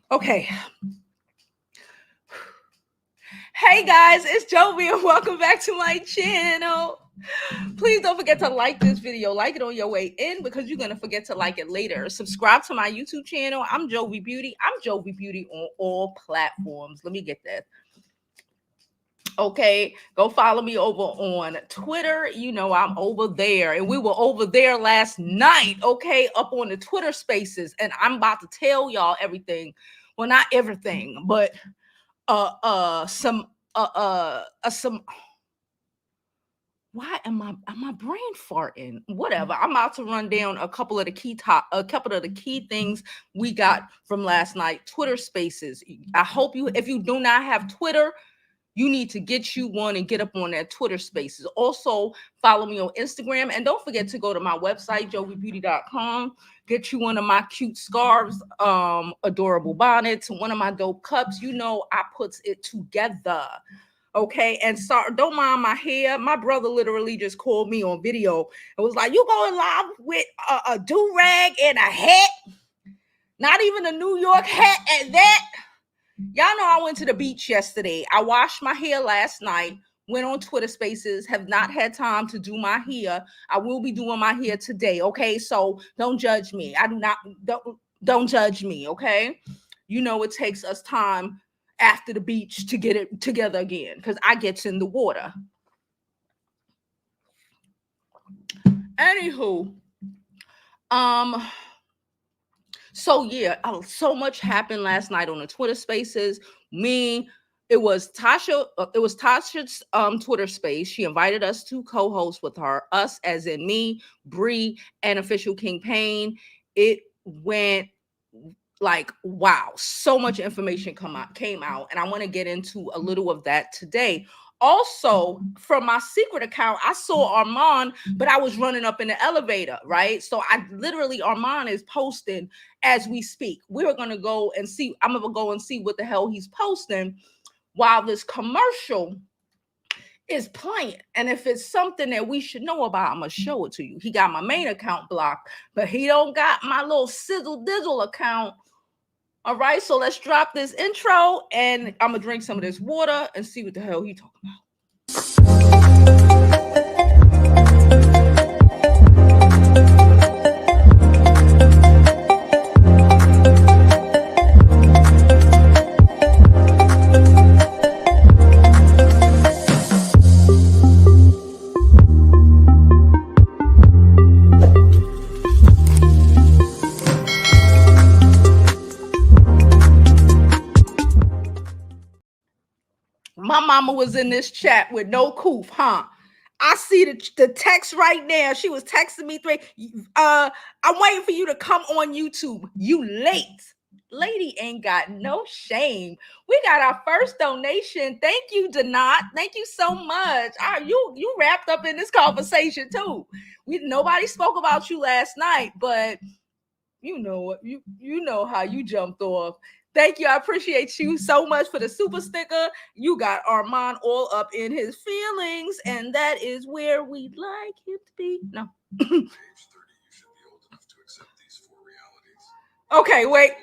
Okay. Hey guys, it's Jovi and welcome back to my channel. Please don't forget to like this video. Like it on your way in because you're going to forget to like it later. Subscribe to my YouTube channel. I'm Jovi Beauty. I'm Jovi Beauty on all platforms. Let me get that. Okay, go follow me over on Twitter. You know, I'm over there, and we were over there last night, okay, up on the Twitter spaces, and I'm about to tell y'all everything. Well, not everything, but some some why am I brain farting? Whatever. I'm about to run down a couple of the key things we got from last night. Twitter spaces. I hope you, if you do not have Twitter, you need to get you one and get up on that Twitter spaces. Also, follow me on Instagram. And don't forget to go to my website, jovibeauty.com. Get you one of my cute scarves, adorable bonnets, one of my dope cups. You know, I puts it together. Okay. And sorry, don't mind my hair. My brother literally just called me on video and was like, you going live with a do-rag and a hat? Not even a New York hat at that. Y'all know I went to the beach yesterday. I washed my hair last night, went on Twitter spaces, have not had time to do my hair. I will be doing my hair today, okay? So don't judge me. Don't judge me, okay? You know it takes us time after the beach to get it together again because I gets in the water. Anywho, so yeah, so much happened last night on the Twitter spaces. It was Tasha's Twitter space. She invited us to co-host with her, us as in me, Bree, and official King Payne. It went like wow, so much information came out, and I want to get into a little of that today. Also, from my secret account, I saw Arman, but I was running up in the elevator, right? So Arman is posting as we speak. We're gonna go and see. I'm gonna go and see what the hell he's posting while this commercial is playing. And if it's something that we should know about, I'm gonna show it to you. He got my main account blocked, but he don't got my little sizzle dizzle account. All right, so let's drop this intro and I'm gonna drink some of this water and see what the hell he talking about. My mama was in this chat with no coof, huh? I see the text right now. She was texting me I'm waiting for you to come on YouTube. You late. Lady ain't got no shame. We got our first donation. Thank you, Denat. Thank you so much. You wrapped up in this conversation too. Nobody spoke about you last night, but you know what? You know how you jumped off. Thank you. I appreciate you so much for the super sticker. You got Arman all up in his feelings, and that is where we'd like him to be. No. Okay, wait.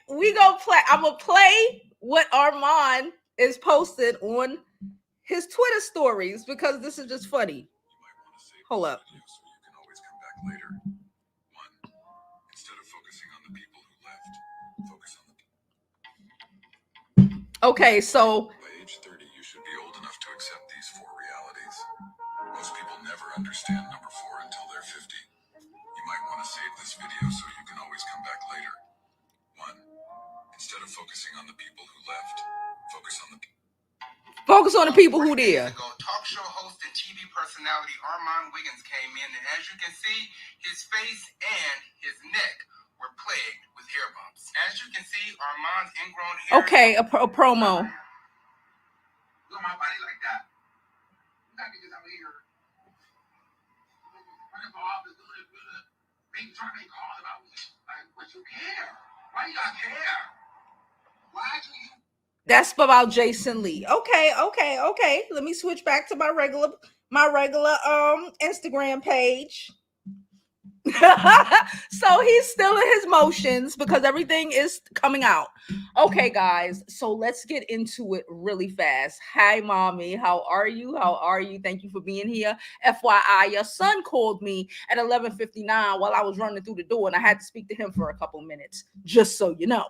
We gonna play. I'm gonna play what Arman is posted on his Twitter stories because this is just funny. Hold up. Okay, so by age 30, you should be old enough to accept these four realities. Most people never understand number 4 until they're 50. You might want to save this video so you can always come back later. 1. Instead of focusing on the people who left, focus on the people who there. Talk show host and TV personality Arman Wiggins came in, and as you can see, his face and his neck were plagued with hair bumps. As you can see, Arman's ingrown hair. Okay, a promo. Look at my body like that. You got niggas out here running for office, doing it, trying to make calls about me. Like, what you care? Why you got care? Why do you? That's about Jason Lee. Okay. Let me switch back to my regular Instagram page. So he's still in his motions because everything is coming out. Okay, guys. So let's get into it really fast. Hi, mommy. How are you? How are you? Thank you for being here. FYI, your son called me at 11:59 while I was running through the door, and I had to speak to him for a couple minutes, just so you know.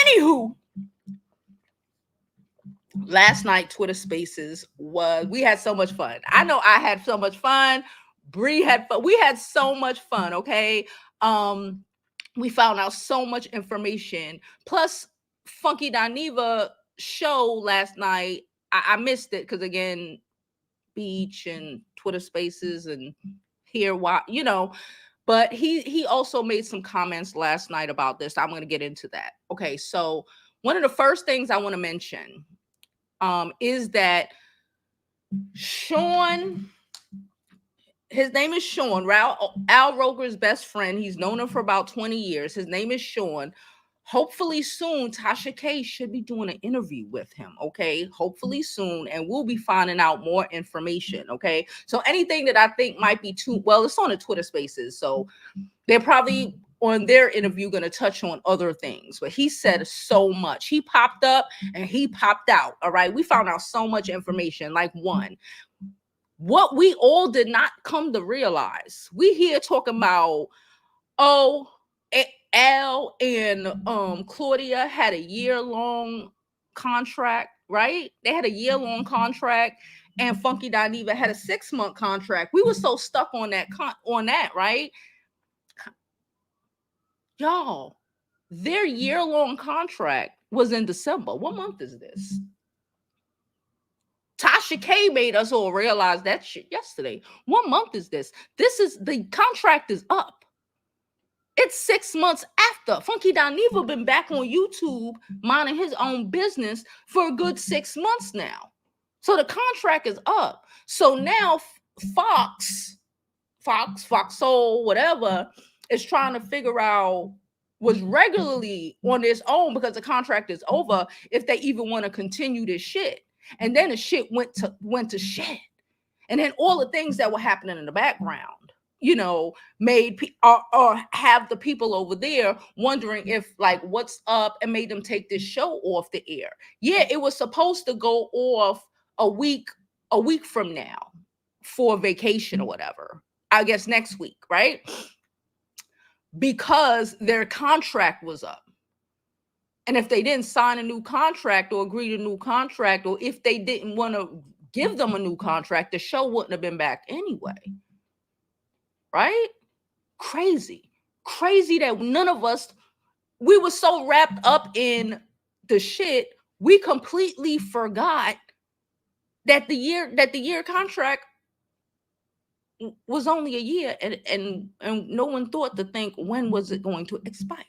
Anywho, last night Twitter Spaces we had so much fun. I know I had so much fun. Bree had fun. We had so much fun. Okay. We found out so much information. Plus, Funky Dineva show last night. I missed it because again, beach and Twitter Spaces and here why But he also made some comments last night about this. I'm going to get into that. Okay, so one of the first things I want to mention is that Sean, his name is Sean, Al Roker's best friend. He's known him for about 20 years. His name is Sean. Hopefully soon, Tasha K should be doing an interview with him, okay? Hopefully soon, and we'll be finding out more information, okay? So anything that I think might be too, well, it's on the Twitter Spaces, so they're probably on their interview going to touch on other things, but he said so much. He popped up and he popped out, all right? We found out so much information, like one, what we all did not come to realize. We here talking about, oh, Al and Claudia had a year-long contract, right? They had a year-long contract, and Funky Dineva had a 6-month contract. We were so stuck on that, right? Y'all, their year-long contract was in December. What month is this? Tasha K made us all realize that shit yesterday. What month is this? The contract is up. It's 6 months after. Funky Dineva been back on YouTube minding his own business for a good 6 months now. So the contract is up. So now Fox Soul, whatever, is trying to figure out, was regularly on its own because the contract is over, if they even want to continue this shit. And then the shit went to shit. And then all the things that were happening in the background, made or have the people over there wondering if, like, what's up, and made them take this show off the air. Yeah, it was supposed to go off a week from now for vacation or whatever. I guess next week, right? Because their contract was up. And if they didn't sign a new contract or agree to a new contract, or if they didn't want to give them a new contract, the show wouldn't have been back anyway. Right? Crazy that none of us, we were so wrapped up in the shit, we completely forgot that the year contract was only a year, and no one thought to think, when was it going to expire?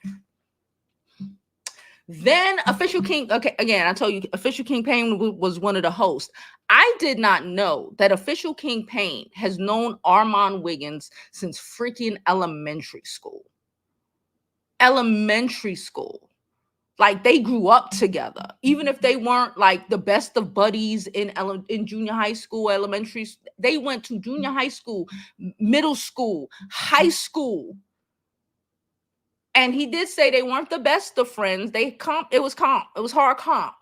Then Official King, okay, again, I told you Official King Payne was one of the hosts. I did not know that Official King Payne has known Arman Wiggins since freaking elementary school. Like, they grew up together, even if they weren't like the best of buddies in junior high school, elementary. They went to junior high school, middle school, high school. And he did say they weren't the best of friends. It was hard comp.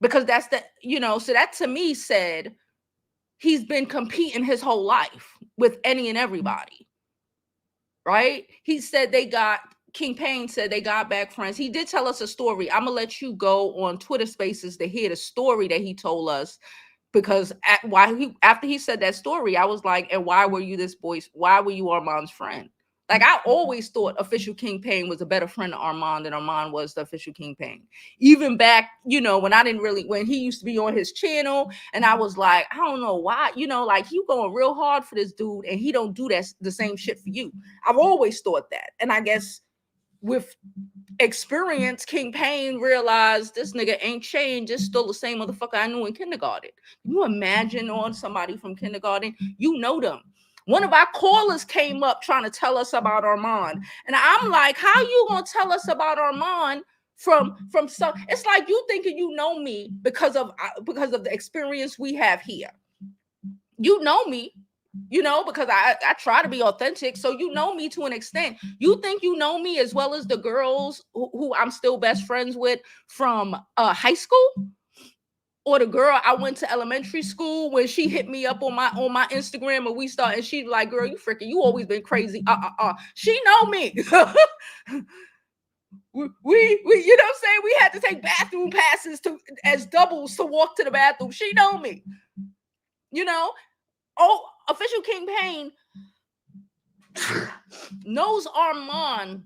Because that's so that to me said he's been competing his whole life with any and everybody. Right? He said King Payne said they got back friends. He did tell us a story. I'm gonna let you go on Twitter Spaces to hear the story that he told us, because after he said that story, I was like, and why were you Arman's friend? Like, I always thought Official King Payne was a better friend to Arman than Arman was the Official King Payne. Even back, when he used to be on his channel, and I was like, I don't know why, like, you going real hard for this dude, and he don't do the same shit for you. I've always thought that. And I guess with experience, King Payne realized this nigga ain't changed, just still the same motherfucker I knew in kindergarten. Can you imagine on somebody from kindergarten? You know them. One of our callers came up trying to tell us about Arman, and I'm like, how you gonna tell us about Arman from some? It's like you thinking you know me because of the experience we have here. You know me, because I try to be authentic. So you know me to an extent. You think you know me as well as the girls who I'm still best friends with from high school, or the girl I went to elementary school when she hit me up on my Instagram and we started, and she like, girl, you always been crazy. She know me. we you know what I'm saying? We had to take bathroom passes as doubles to walk to the bathroom. She know me. Oh, official King Payne knows Arman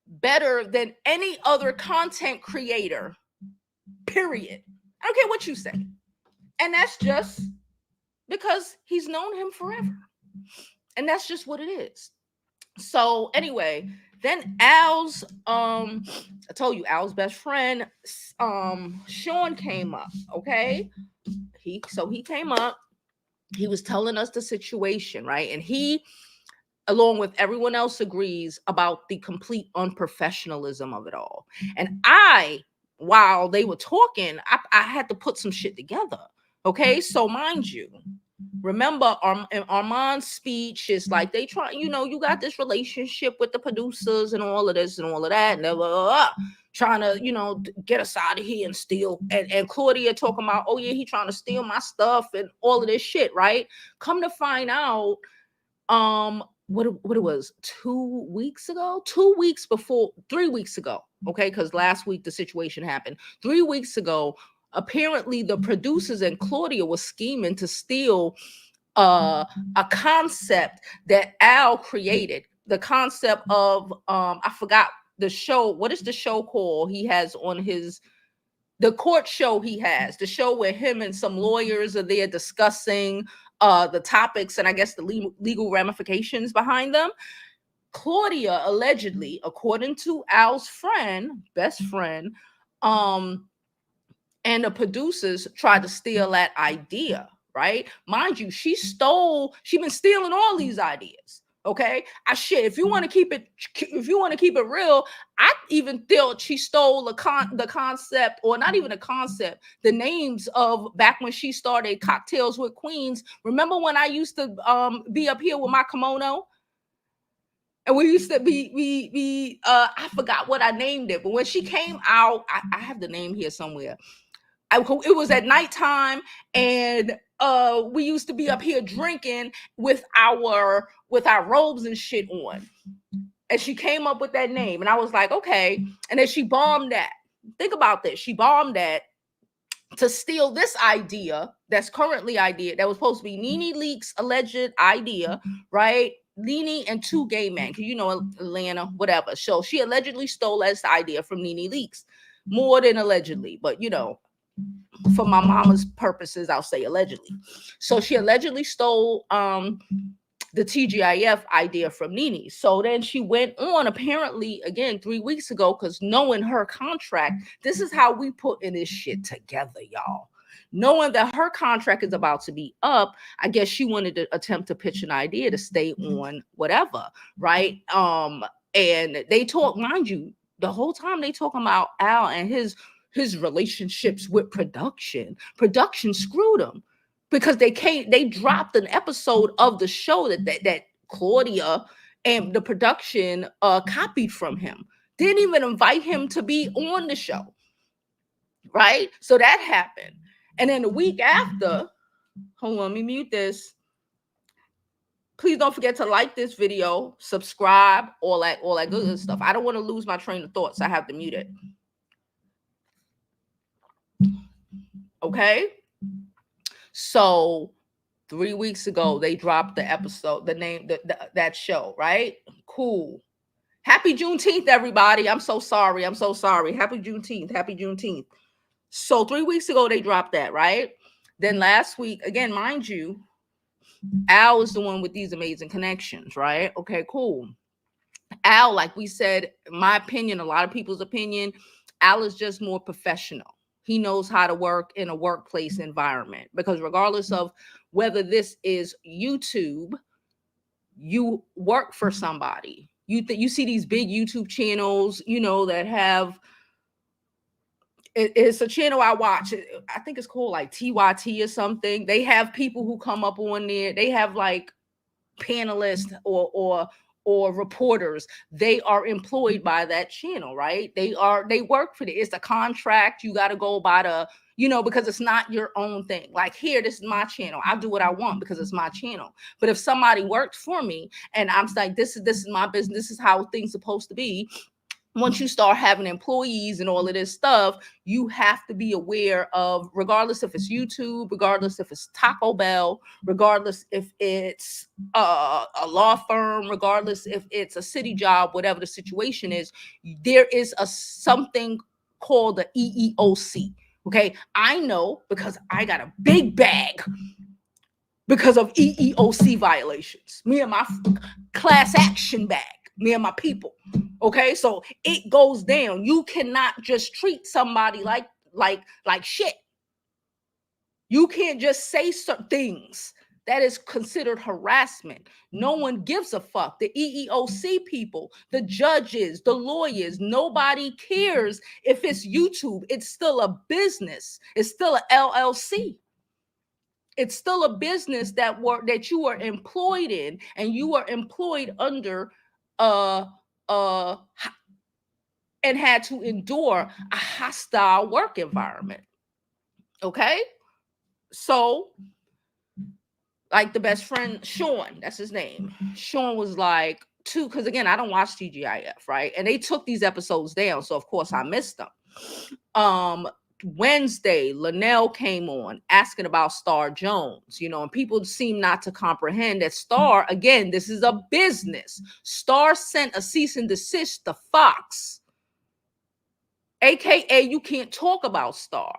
better than any other content creator. Period. I don't care what you say. And that's just because he's known him forever. And that's just what it is. So anyway, then Al's I told you Al's best friend Sean came up, okay? He came up, he was telling us the situation, right? And he, along with everyone else, agrees about the complete unprofessionalism of it all. And while they were talking, I had to put some shit together. Okay, so mind you, remember Armand's speech is like they try, you got this relationship with the producers and all of this and all of that, and they're trying to, get us out of here and steal. And Claudia talking about, oh yeah, he trying to steal my stuff and all of this shit, right? Come to find out, what it was 2 weeks ago, 3 weeks ago, okay, because last week the situation happened. 3 weeks ago, apparently the producers and Claudia was scheming to steal a concept that Al created. The concept of I forgot the show. What is the show called? He has on the court show. He has the show where him and some lawyers are there discussing the topics and I guess the legal ramifications behind them. Claudia allegedly, according to Al's best friend, and the producers tried to steal that idea, right? Mind you, she been stealing all these ideas. Okay, if you want to keep it real, I even thought she stole the concept, or not even a concept, the names of back when she started Cocktails with Queens. Remember when I used to be up here with my kimono? And we used to be I forgot what I named it, but when she came out, I have the name here somewhere. It was at nighttime, and we used to be up here drinking with our robes and shit on. And she came up with that name, and I was like, okay. And then she bombed that. Think about this. She bombed that to steal this idea that's currently that was supposed to be Nene Leakes' alleged idea, right? Nene and two gay men, because Atlanta, whatever. So she allegedly stole this idea from Nene Leakes. More than allegedly, but for my mama's purposes, I'll say allegedly. So she allegedly stole the TGIF idea from Nene. So then she went on, apparently, again, 3 weeks ago, because knowing her contract, this is how we put in this shit together, y'all. Knowing that her contract is about to be up, I guess she wanted to attempt to pitch an idea to stay on whatever, right? And they talk, mind you, the whole time they talking about Al and his relationships with production. Production screwed him because they dropped an episode of the show that Claudia and the production copied from him. Didn't even invite him to be on the show. Right? So that happened. And then the week after, hold on, let me mute this. Please don't forget to like this video, subscribe, all that good stuff. I don't want to lose my train of thoughts. I have to mute it. Okay? So 3 weeks ago, they dropped the episode, the name, that show, right? Cool. Happy Juneteenth, everybody. I'm so sorry. Happy Juneteenth. So 3 weeks ago, they dropped that, right? Then last week, again, mind you, Al is the one with these amazing connections, right? Okay, cool. Al, like we said, in my opinion, a lot of people's opinion, Al is just more professional. He knows how to work in a workplace environment, because regardless of whether this is YouTube, you work for somebody. You see these big YouTube channels, that have It's a channel I watch. I think it's called like TYT or something. They have people who come up on there. They have like panelists or reporters. They are employed by that channel, right? They work for it. It's a contract. You got to go by the, because it's not your own thing. Like, here, this is my channel. I do what I want because it's my channel. But if somebody worked for me and I'm like, this is my business, this is how things supposed to be. Once you start having employees and all of this stuff, you have to be aware of, regardless if it's YouTube, regardless if it's Taco Bell, regardless if it's a law firm, regardless if it's a city job, whatever the situation is, there is something called the EEOC. Okay, I know because I got a big bag because of EEOC violations. Me and my class action bag. Me and my people. Okay, so it goes down. You cannot just treat somebody like shit. You can't just say certain things. That is considered harassment. No one gives a fuck. The EEOC people, the judges, the lawyers, nobody cares if it's YouTube. It's still a business. It's still an LLC. It's still a business that you are employed in, and you are employed under and had to endure a hostile work environment. Okay, so like the best friend Sean, that's his name. Sean was like, because again, I don't watch TGIF, right? And they took these episodes down, so of course I missed them. Wednesday, Linnell came on asking about Star Jones, and people seem not to comprehend that Star, again, this is a business. Star sent a cease and desist to Fox, aka you can't talk about Star.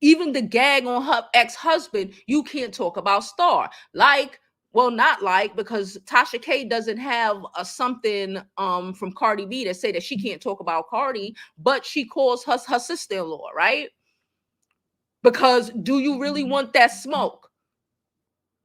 Even the gag on her ex-husband, you can't talk about Star. Not because Tasha K doesn't have something from Cardi B that say that she can't talk about Cardi, but she calls her sister-in-law, right? Because do you really want that smoke?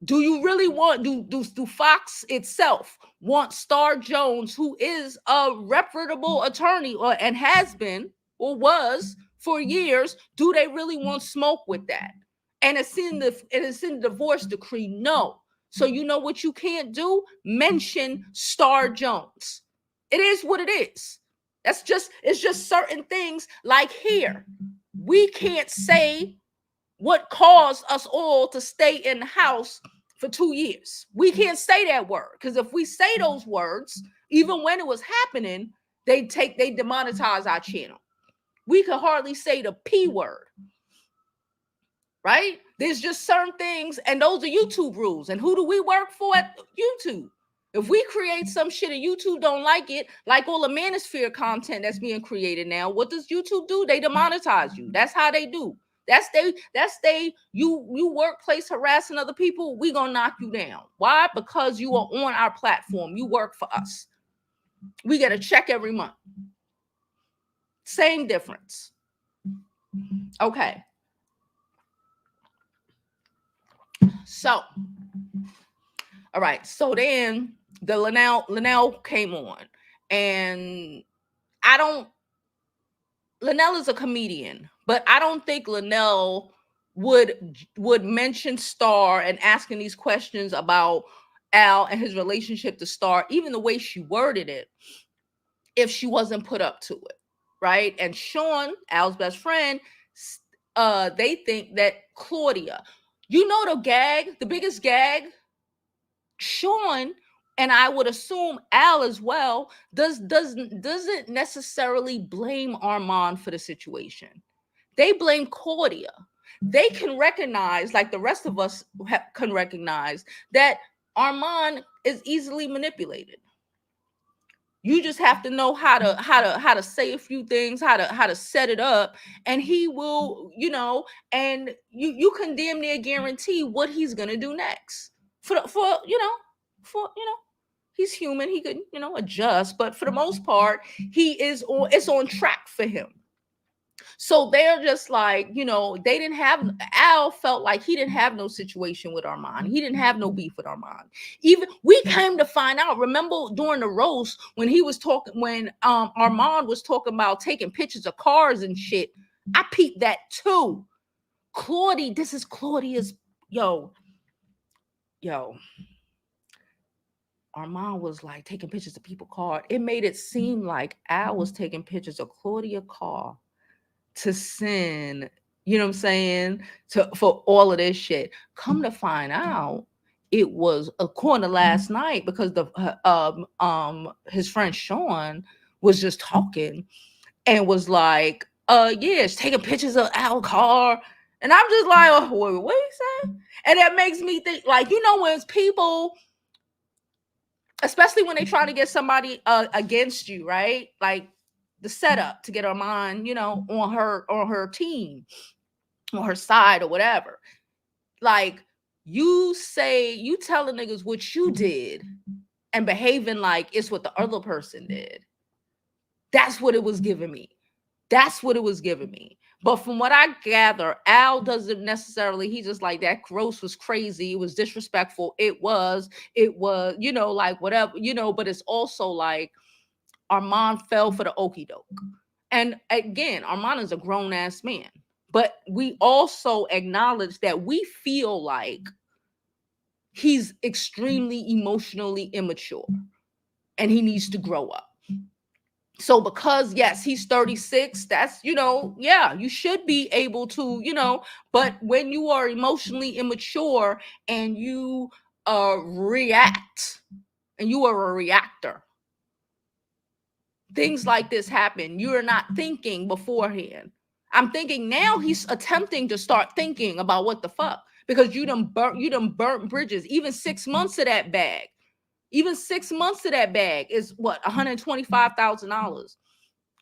Do you really want, do Fox itself want Star Jones, who is a reputable attorney and has been or was for years, do they really want smoke with that? And it's in the divorce decree, no. So you know what you can't do? Mention Star Jones. It is what it is. It's just certain things, like here. We can't say what caused us all to stay in the house for 2 years. We can't say that word, because if we say those words, even when it was happening, they demonetize our channel. We could hardly say the P word, right? There's just certain things, and those are YouTube rules. And who do we work for at YouTube? If we create some shit and YouTube don't like it, like all the manosphere content that's being created now, what does YouTube do? They demonetize you. That's how they do. You workplace harassing other people, we gonna knock you down. Why? Because you are on our platform. You work for us. We get a check every month. Same difference. Okay. So, all right. So then the Linnell came on, and Linnell is a comedian, but I don't think Linnell would mention Star and asking these questions about Al and his relationship to Star, even the way she worded it, if she wasn't put up to it, right? And Sean, Al's best friend, they think that Claudia, the biggest gag, Sean, and I would assume Al as well, doesn't necessarily blame Arman for the situation. They blame Claudia. They can recognize, like the rest of us can recognize, that Arman is easily manipulated. You just have to know how to say a few things, how to set it up, and he will, and you can damn near guarantee what he's gonna do next. He's human. He could, adjust, but for the most part, it's on track for him. So they're just like, they didn't have, Al felt like he didn't have no situation with Arman. He didn't have no beef with Arman. Even we came to find out, remember during the roast when Arman was talking about taking pictures of cars and shit I peeped that too. Claudia, this is Claudia's, yo, yo. Arman was like taking pictures of people's car. It made it seem like Al was taking pictures of Claudia car to send, you know what I'm saying, to for all of this shit. Come to find out, it was a corner last night because the his friend Sean was just talking and was like, yeah, it's taking pictures of our car. And I'm just like, oh, wait, what you say? And that makes me think, like, you know, when it's people, especially when they try to get somebody against you, right? Like the setup to get Arman, you know, on her team, on her side or whatever. Like you telling niggas what you did and behaving like it's what the other person did. That's what it was giving me. That's what it was giving me. But from what I gather, Al doesn't necessarily, he just like, that gross was crazy. It was disrespectful. It was, you know, like whatever, you know, but it's also like Arman fell for the okie doke. And again, Arman is a grown ass man. But we also acknowledge that we feel like he's extremely emotionally immature and he needs to grow up. So because yes, he's 36, that's, you know, yeah, you should be able to, you know, but when you are emotionally immature and you react and you are a reactor, things like this happen. You're not thinking beforehand. I'm thinking now he's attempting to start thinking about what the fuck, because you done burnt bridges. Even 6 months of that bag. Even 6 months of that bag is what, $125,000.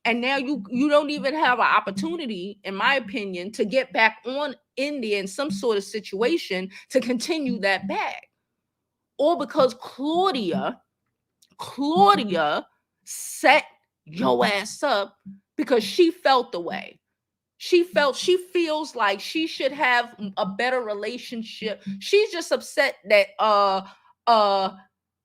And now you don't even have an opportunity, in my opinion, to get back on India in some sort of situation to continue that bag. Or because Claudia set your ass up because she felt the way. She feels like she should have a better relationship. She's just upset that uh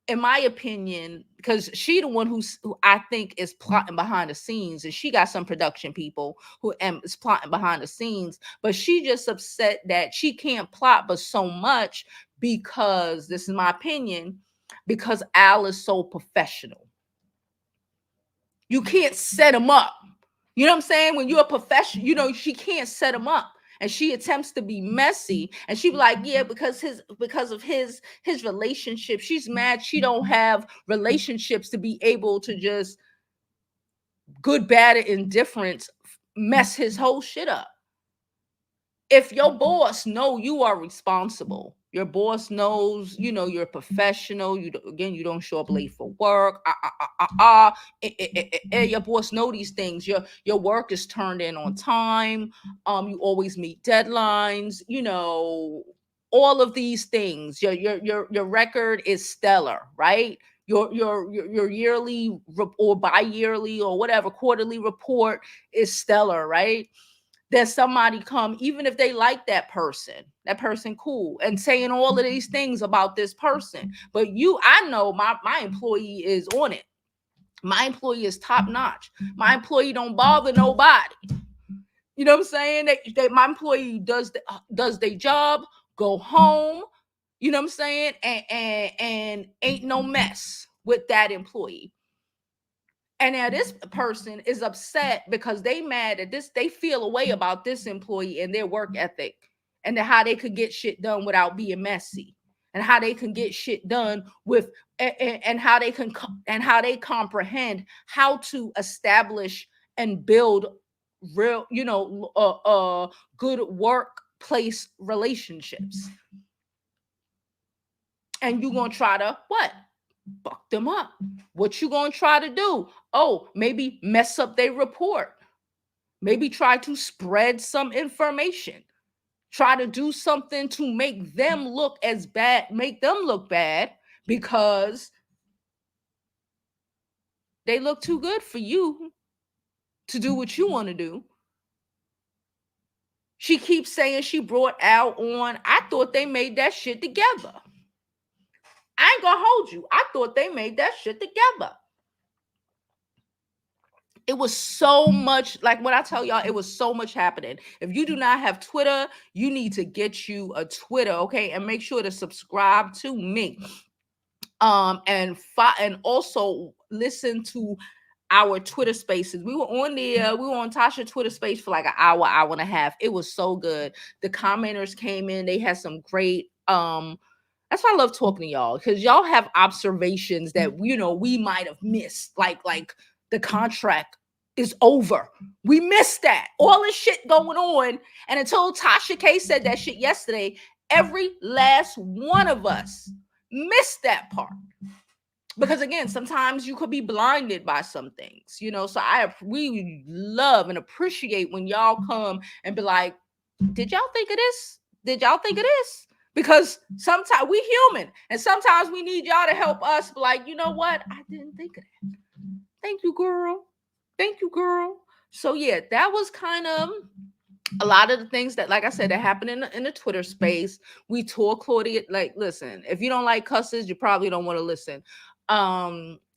in my opinion, because she the one who I think is plotting behind the scenes, and she got some production people who is plotting behind the scenes, but she just upset that she can't plot but so much because, this is my opinion, because Al is so professional. You can't set him up. You know what I'm saying? When you're a professional, you know, she can't set him up. And she attempts to be messy, and she be like, yeah, because of his relationship, she's mad she don't have relationships to be able to just good, bad, and indifference mess his whole shit up. If your boss know you are responsible, your boss knows, you know, you're a professional, you don't show up late for work, your boss know these things, your work is turned in on time, you always meet deadlines, you know, all of these things, your record is stellar, right? Your yearly or bi-yearly or whatever quarterly report is stellar, right? That somebody come, even if they like that person cool, and saying all of these things about this person, but I know my employee is on it. My employee is top notch. My employee don't bother nobody. You know what I'm saying? My employee does their job, go home. You know what I'm saying? And ain't no mess with that employee. And now this person is upset because they mad at this. They feel a way about this employee and their work ethic, and how they could get shit done without being messy, and how they can get shit done with, and how they comprehend how to establish and build real, you know, good workplace relationships. And you gonna try to what? Fuck them up. What you gonna try to do? Oh, maybe mess up their report. Maybe try to spread some information. Try to do something to make them look bad because they look too good for you to do what you want to do. She keeps saying she brought Al on. I thought they made that shit together. I ain't gonna hold you. I thought they made that shit together. It was so much, like when I tell y'all, it was so much happening. If you do not have Twitter, you need to get you a Twitter, okay? And make sure to subscribe to me. And also listen to our Twitter spaces. We were on there, we were on Tasha Twitter space for like an hour and a half. It was so good. The commenters came in, they had some great that's why I love talking to y'all, because y'all have observations that we might have missed. Like the contract is over. We missed that. All this shit going on. And until Tasha K said that shit yesterday, every last one of us missed that part. Because again, sometimes you could be blinded by some things, So we love and appreciate when y'all come and be like, did y'all think of this? Did y'all think of this? Because sometimes we human, and sometimes we need y'all to help us be like, you know what? I didn't think of that. Thank you, girl. Thank you, girl. So yeah, that was kind of a lot of the things that, like I said, that happened in the Twitter space. We told Claudia, like, listen, if you don't like cusses, you probably don't want to listen.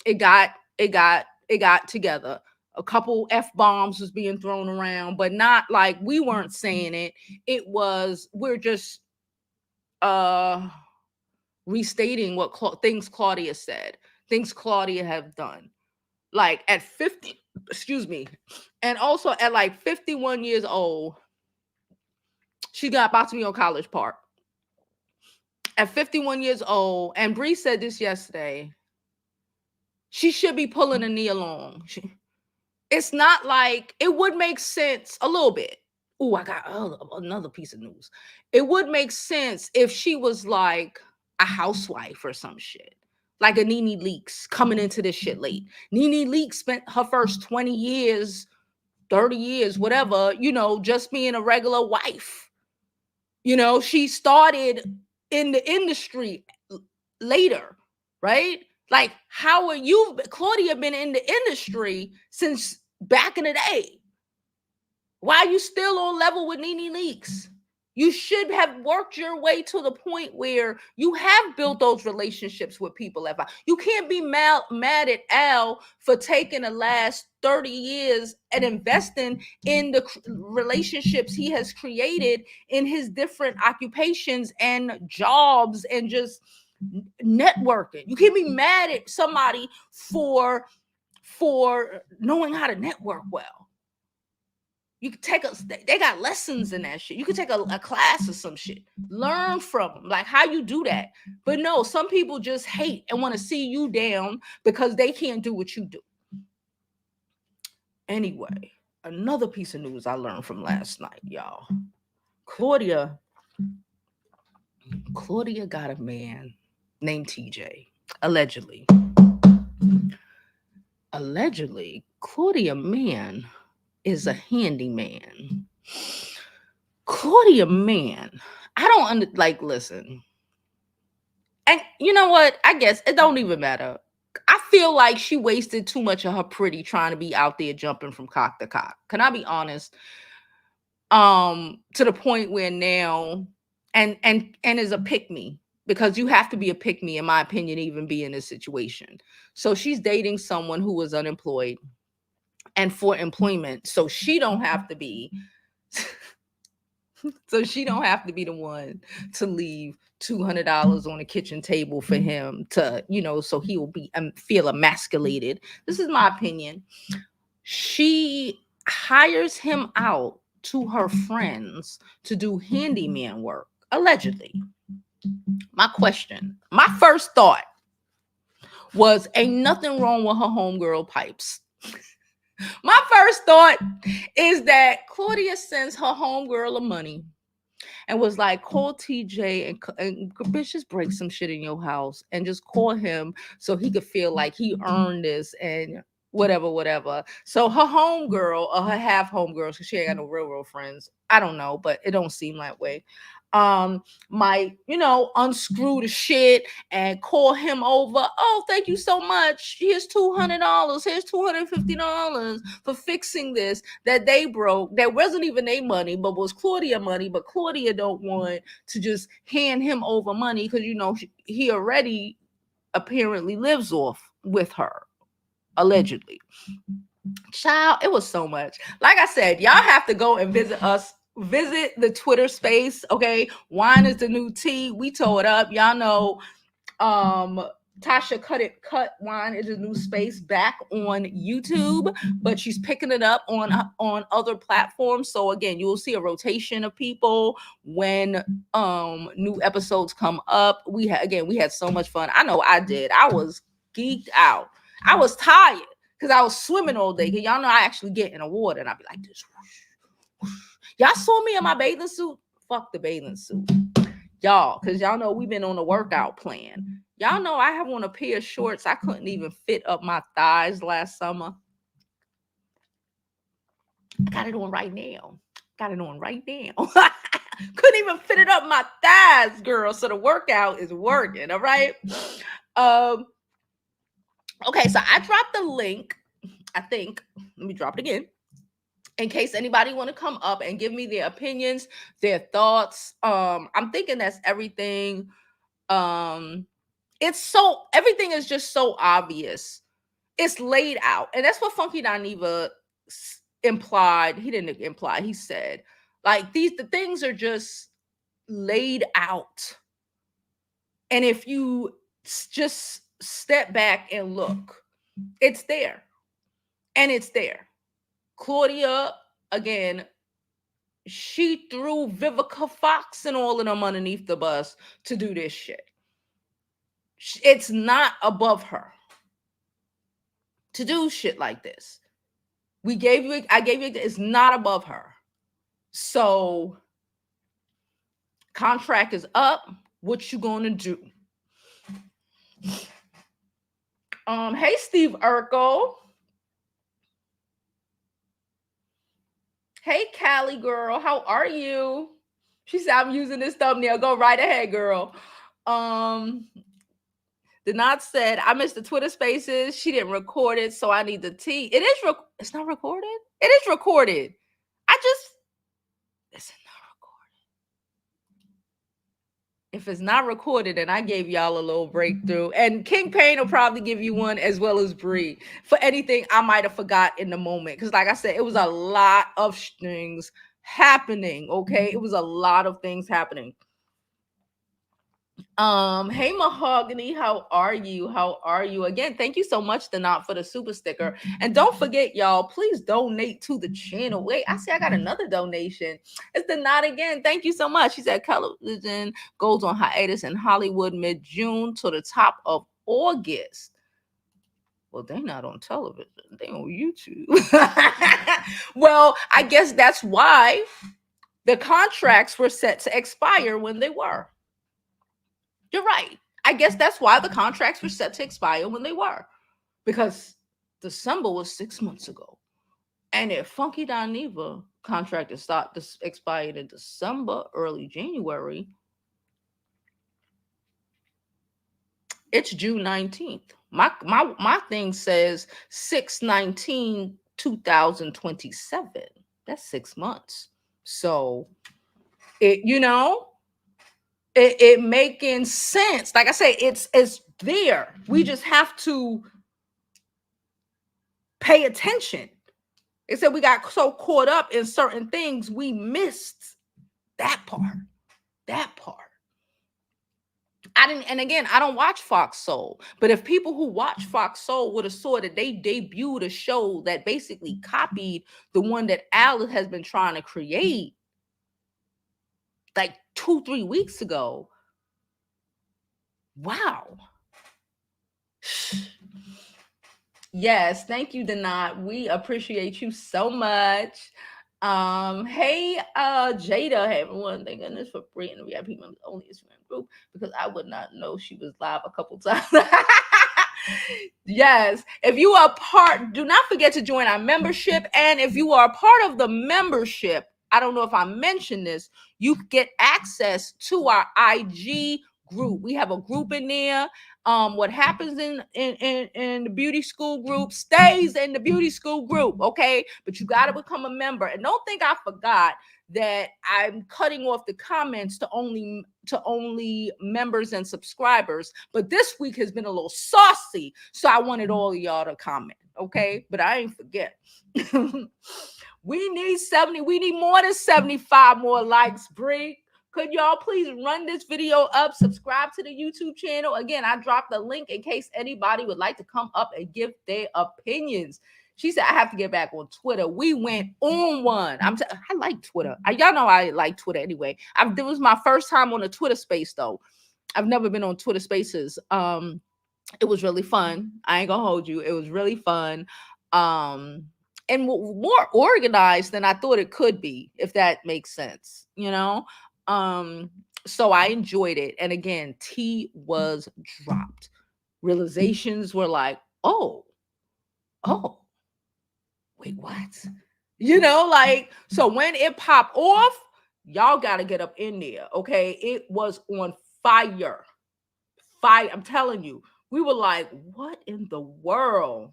It got together. A couple F-bombs was being thrown around, but not like we weren't saying it. It was, we're just restating what things Claudia said, things Claudia have done. Like at 50, excuse me, and also at like 51 years old, she got about to be on College Park. At 51 years old, and Bree said this yesterday, she should be pulling a knee along. It's not like, it would make sense a little bit. Oh, I got another piece of news. It would make sense if she was like a housewife or some shit. Like a Nene Leakes coming into this shit late. Nene Leakes spent her first 20 years, 30 years, whatever, just being a regular wife. She started in the industry later, right? Like, how are you, Claudia, been in the industry since back in the day? Why are you still on level with Nene Leakes? You should have worked your way to the point where you have built those relationships with people. You can't be mad at Al for taking the last 30 years and investing in the relationships he has created in his different occupations and jobs and just networking. You can't be mad at somebody for knowing how to network well. You could take they got lessons in that shit. You could take a class or some shit. Learn from them, like how you do that. But no, some people just hate and want to see you down because they can't do what you do. Anyway, another piece of news I learned from last night, y'all. Claudia got a man named TJ. Allegedly, Claudia man is a handyman. Claudia man, I don't listen. And you know what? I guess it don't even matter. I feel like she wasted too much of her pretty trying to be out there jumping from cock to cock. Can I be honest? To the point where now and is a pick me, because you have to be a pick me, in my opinion, even be in this situation. So she's dating someone who was unemployed and for employment. So she don't have to be the one to leave $200 on the kitchen table for him to, so he will be feel emasculated. This is my opinion. She hires him out to her friends to do handyman work, allegedly. My first thought was, ain't nothing wrong with her homegirl pipes. My first thought is that Claudia sends her homegirl a money and was like, call TJ and bitch, just break some shit in your house and just call him so he could feel like he earned this and whatever. So her homegirl, or her half homegirl, because she ain't got no real friends, I don't know, but it don't seem that way, might, unscrew the shit and call him over. Oh, thank you so much. Here's $200. Here's $250 for fixing this that they broke. That wasn't even their money, but was Claudia money. But Claudia don't want to just hand him over money because, he already apparently lives off with her, allegedly. Child, it was so much. Like I said, y'all have to go and visit us. Visit the Twitter space. Okay. Wine is the new tea. We tore it up. Y'all know um Tasha cut wine is a new space back on YouTube, but she's picking it up on other platforms. So again, you will see a rotation of people when new episodes come up. We had so much fun. I know I did. I was geeked out. I was tired because I was swimming all day. Cause y'all know I actually get in the water and I'd be like this. Y'all saw me in my bathing suit. Fuck the bathing suit, y'all, because y'all know we've been on a workout plan. Y'all know I have on a pair of shorts I couldn't even fit up my thighs last summer. I got it on right now. Got it on right now. Couldn't even fit it up my thighs, girl. So the workout is working. All right. Um. Okay. So I dropped the link. I think. Let me drop it again. In case anybody want to come up and give me their opinions, their thoughts. I'm thinking that's everything. It's so everything is just so obvious. It's laid out, and that's what Funky Dineva implied. He didn't imply. He said, like the things are just laid out, and if you just step back and look, it's there, and it's there. Claudia again. She threw Vivica Fox and all of them underneath the bus to do this shit. It's not above her to do shit like this. I gave you, it's not above her. So contract is up. What you gonna do? Hey Steve Urkel. Hey Callie girl, how are you? She said I'm using this thumbnail. Go right ahead, girl. Denat said, I missed the Twitter spaces. She didn't record it, so I need the tea. It is it's not recorded? It is recorded. It's not recorded. If it's not recorded, and I gave y'all a little breakthrough. And King Payne will probably give you one as well as Bree for anything I might have forgot in the moment. Because like I said, it was a lot of things happening. Okay. It was a lot of things happening. Hey Mahogany, how are you? How are you? Again, thank you so much, Denat, for the super sticker. And don't forget, y'all, please donate to the channel. Wait, I see I got another donation. It's Denat again. Thank you so much. She said television goes on hiatus in Hollywood mid-June to the top of August. Well, they're not on television. They're on YouTube. Well, I guess that's why the contracts were set to expire when they were. You're right. I guess that's why the contracts were set to expire when they were. Because December was 6 months ago. And if Funky Dineva contract is expired in December, early January, it's June 19th. My thing says 6/19/2027. That's 6 months. So it, it making sense. Like I say, it's there. We just have to pay attention. They said we got so caught up in certain things, we missed that part. That part. And again, I don't watch Fox Soul, but if people who watch Fox Soul would have saw that they debuted a show that basically copied the one that Alice has been trying to create like 2-3 weeks ago. Wow. Yes, thank you, Denat. We appreciate you so much. Hey, Jada, hey everyone, thank goodness for bringing the VIP members only Instagram group because I would not know she was live a couple times. Yes, if you are part, do not forget to join our membership. And if you are a part of the membership, I don't know if I mentioned this, you get access to our IG group. We have a group in there. What happens in the beauty school group stays in the beauty school group, okay? But you got to become a member. And don't think I forgot that I'm cutting off the comments to only members and subscribers. But this week has been a little saucy, so I wanted all of y'all to comment, okay? But I ain't forget. We need more than 75 more likes, Bree. Could y'all please run this video up, subscribe to the YouTube channel? Again, I dropped the link in case anybody would like to come up and give their opinions. She said, I have to get back on Twitter. We went on one. I like Twitter. Y'all know I like Twitter anyway. It was my first time on a Twitter space, though. I've never been on Twitter spaces. It was really fun. I ain't gonna hold you. It was really fun. And more organized than I thought it could be, if that makes sense, you know? So I enjoyed it. And again, tea was dropped. Realizations were like, oh, wait, what? You know, like, so when it popped off, y'all got to get up in there, okay? It was on fire. Fire. I'm telling you, we were like, what in the world?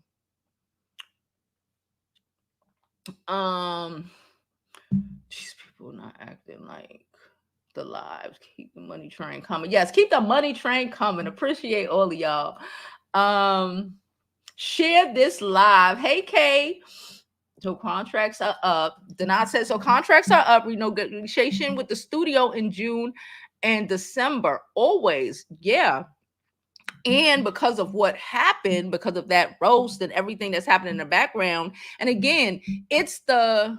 These people not acting like the lives. Keep the money train coming. Yes, keep the money train coming. Appreciate all of y'all. Share this live. Hey, Kay. So contracts are up. Denat says, so contracts are up. Renegotiation with the studio in June and December. Always. Yeah. And because of what happened, because of that roast and everything that's happening in the background. And again, it's the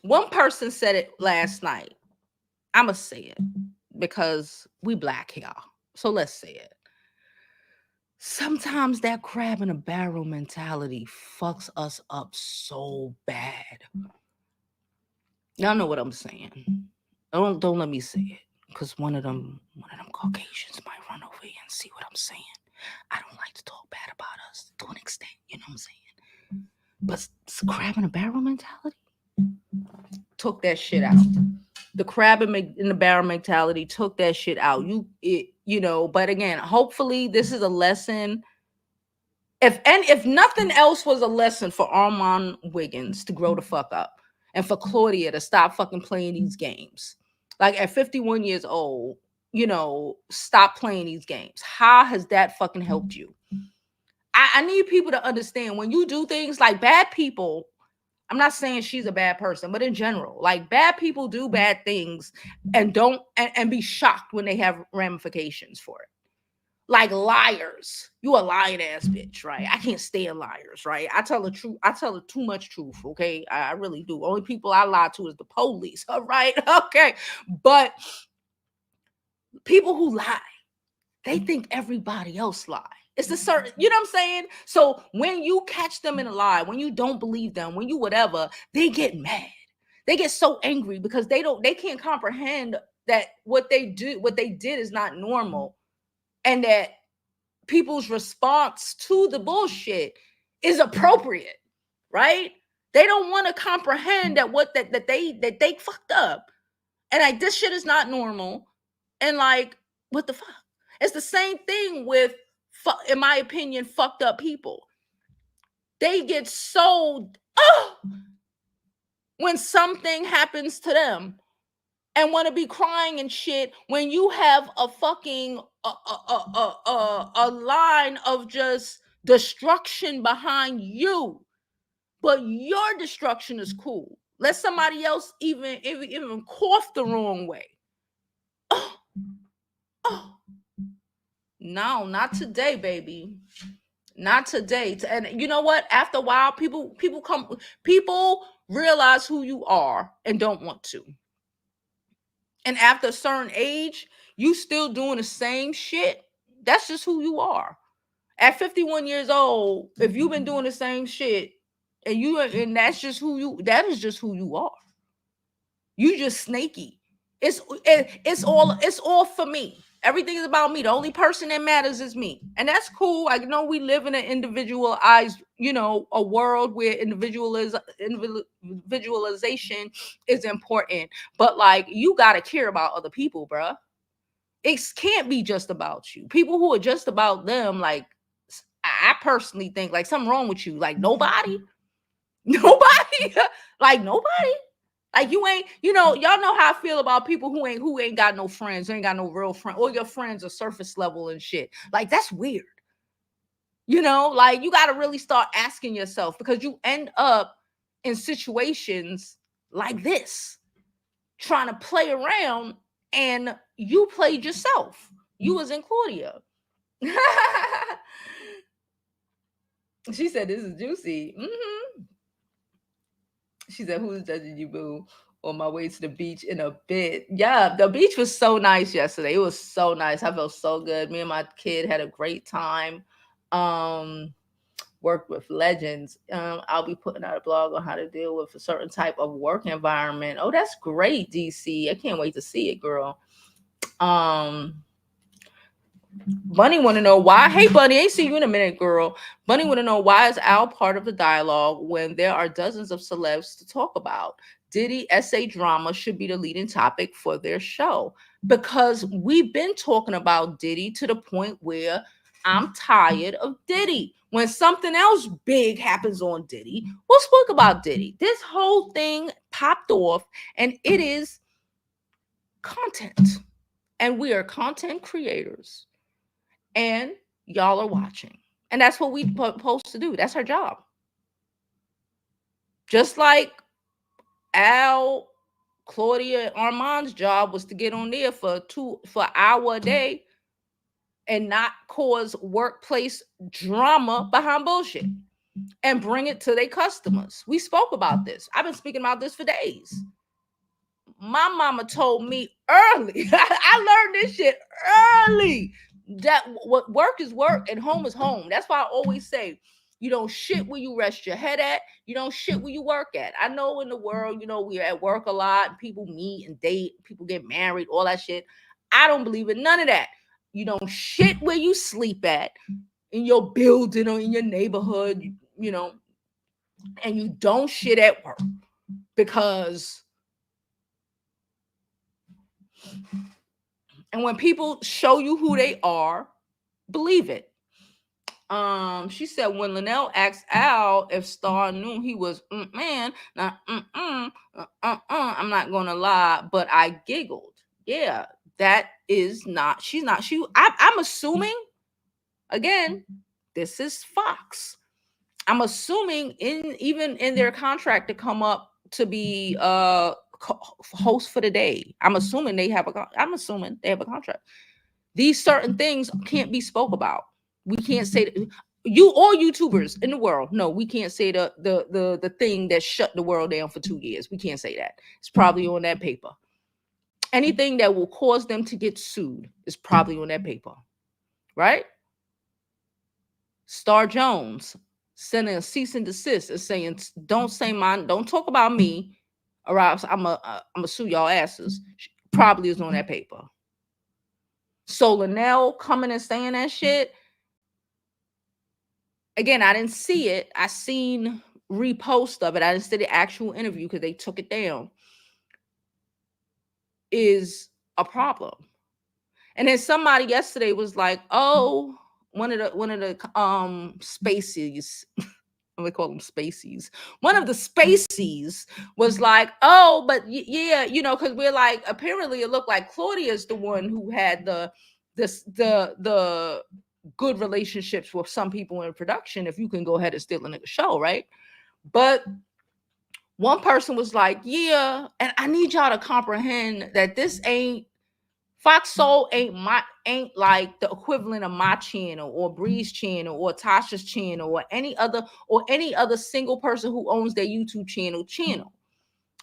one person said it last night. I'ma say it because we Black here. So let's say it. Sometimes that crab in a barrel mentality fucks us up so bad. Y'all know what I'm saying. Don't let me say it, because one of them Caucasians might run over here and see what I'm saying. I don't like to talk bad about us to an extent, you know what I'm saying? But crab in a barrel mentality took that shit out. The crab in the barrel mentality took that shit out. But again, hopefully this is a lesson. If nothing else was a lesson for Arman Wiggins to grow the fuck up, and for Claudia to stop fucking playing these games. Like at 51 years old, stop playing these games. How has that fucking helped you? I need people to understand, when you do things like bad people, I'm not saying she's a bad person, but in general, like bad people do bad things and don't and be shocked when they have ramifications for it. Like liars. You a lying ass bitch, right? I can't stand liars, right? I tell the truth. I tell too much truth, okay? I really do. Only people I lie to is the police, all right? Okay. But people who lie, they think everybody else lie. It's a certain, you know what I'm saying? So when you catch them in a lie, when you don't believe them, when you whatever, they get mad. They get so angry because they can't comprehend that what they did is not normal. And that people's response to the bullshit is appropriate, right? They don't want to comprehend that they fucked up, and like this shit is not normal, and like what the fuck? It's the same thing with, in my opinion, fucked up people. They get so when something happens to them, and want to be crying and shit when you have a fucking a line of just destruction behind you, but your destruction is cool. Let somebody else even cough the wrong way. No, not today, baby. Not today. And you know what? After a while, people realize who you are and don't want to. And after a certain age, you still doing the same shit. That's just who you are. At 51 years old, if you've been doing the same shit, and that is just who you are. You just snaky. It's all for me. Everything is about me. The only person that matters is me. And that's cool. I know we live in an individualized, a world where individualization is important. But like, you got to care about other people, bruh. It can't be just about you. People who are just about them, like, I personally think like something wrong with you. Like nobody, like nobody. Like you ain't, y'all know how I feel about people who ain't got no friends, who ain't got no real friend, or your friends are surface level and shit. Like that's weird. Like you got to really start asking yourself, because you end up in situations like this, trying to play around, and you played yourself. You was in Claudia. She said, "This is juicy." She said, "Who's judging you, boo?" On my way to the beach in a bit. Yeah, the beach was so nice yesterday. It was so nice. I felt so good. Me and my kid had a great time. Worked with legends. I'll be putting out a blog on how to deal with a certain type of work environment. Oh, that's great, DC. I can't wait to see it, girl. Bunny want to know why. Hey, Bunny, ain't see you in a minute, girl. Bunny want to know, why is Al part of the dialogue when there are dozens of celebs to talk about? Diddy essay drama should be the leading topic for their show, because we've been talking about Diddy to the point where I'm tired of Diddy. When something else big happens on Diddy, we'll speak about Diddy. This whole thing popped off, and it is content, and we are content creators, and y'all are watching, and that's what we supposed to do. That's our job. Just like Al, Claudia, Armand's job was to get on there for an hour a day and not cause workplace drama behind bullshit, and bring it to their customers. We spoke about this. I've been speaking about this for days. My mama told me early. I learned this shit early, that what work is work and home is home. That's why I always say, you don't shit where you rest your head at. You don't shit where you work at. I know in the world, we're at work a lot. People meet and date. People get married, all that shit. I don't believe in none of that. You don't shit where you sleep at, in your building or in your neighborhood, and you don't shit at work, because and when people show you who they are, believe it. She said when Linnell asked Al if Star knew he was man, now I'm not gonna lie, but I giggled. Yeah, that is not. She's not. I'm assuming. Again, this is Fox. I'm assuming even in their contract to come up to be host for the day. I'm assuming they have a contract. These certain things can't be spoke about. We can't say that, you or YouTubers in the world. No, we can't say the thing that shut the world down for 2 years. We can't say that. It's probably on that paper. Anything that will cause them to get sued is probably on that paper, right? Star Jones sending a cease and desist and saying, don't talk about me, or else I'm a sue y'all asses. Probably is on that paper. So Linnell coming and saying that shit. Again, I didn't see it. I seen repost of it. I didn't see the actual interview because they took it down. Is a problem. And then somebody yesterday was like, "Oh, one of the spacies." We call them spacies. One of the spacies was like, "Oh, but yeah, because we're like, apparently it looked like Claudia's the one who had the good relationships with some people in production. If you can go ahead and steal a nigga show, right?" But one person was like, "Yeah," and I need y'all to comprehend that this ain't Fox Soul ain't like the equivalent of my channel or Bree's channel or Tasha's channel or any other single person who owns their YouTube channel,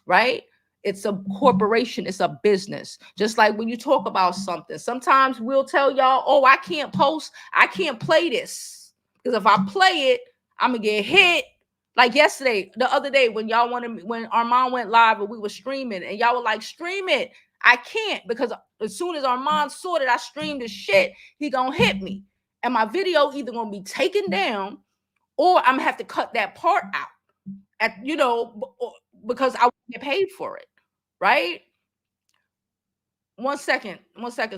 right? It's a corporation, it's a business. Just like when you talk about something, sometimes we'll tell y'all, "Oh, I can't play this, because if I play it, I'm gonna get hit." Like the other day, when Arman went live and we were streaming, and y'all were like, "Stream it." I can't, because as soon as Arman saw that I streamed the shit, he gonna hit me, and my video either gonna be taken down, or I'm gonna have to cut that part out, because I won't get paid for it, right? One second,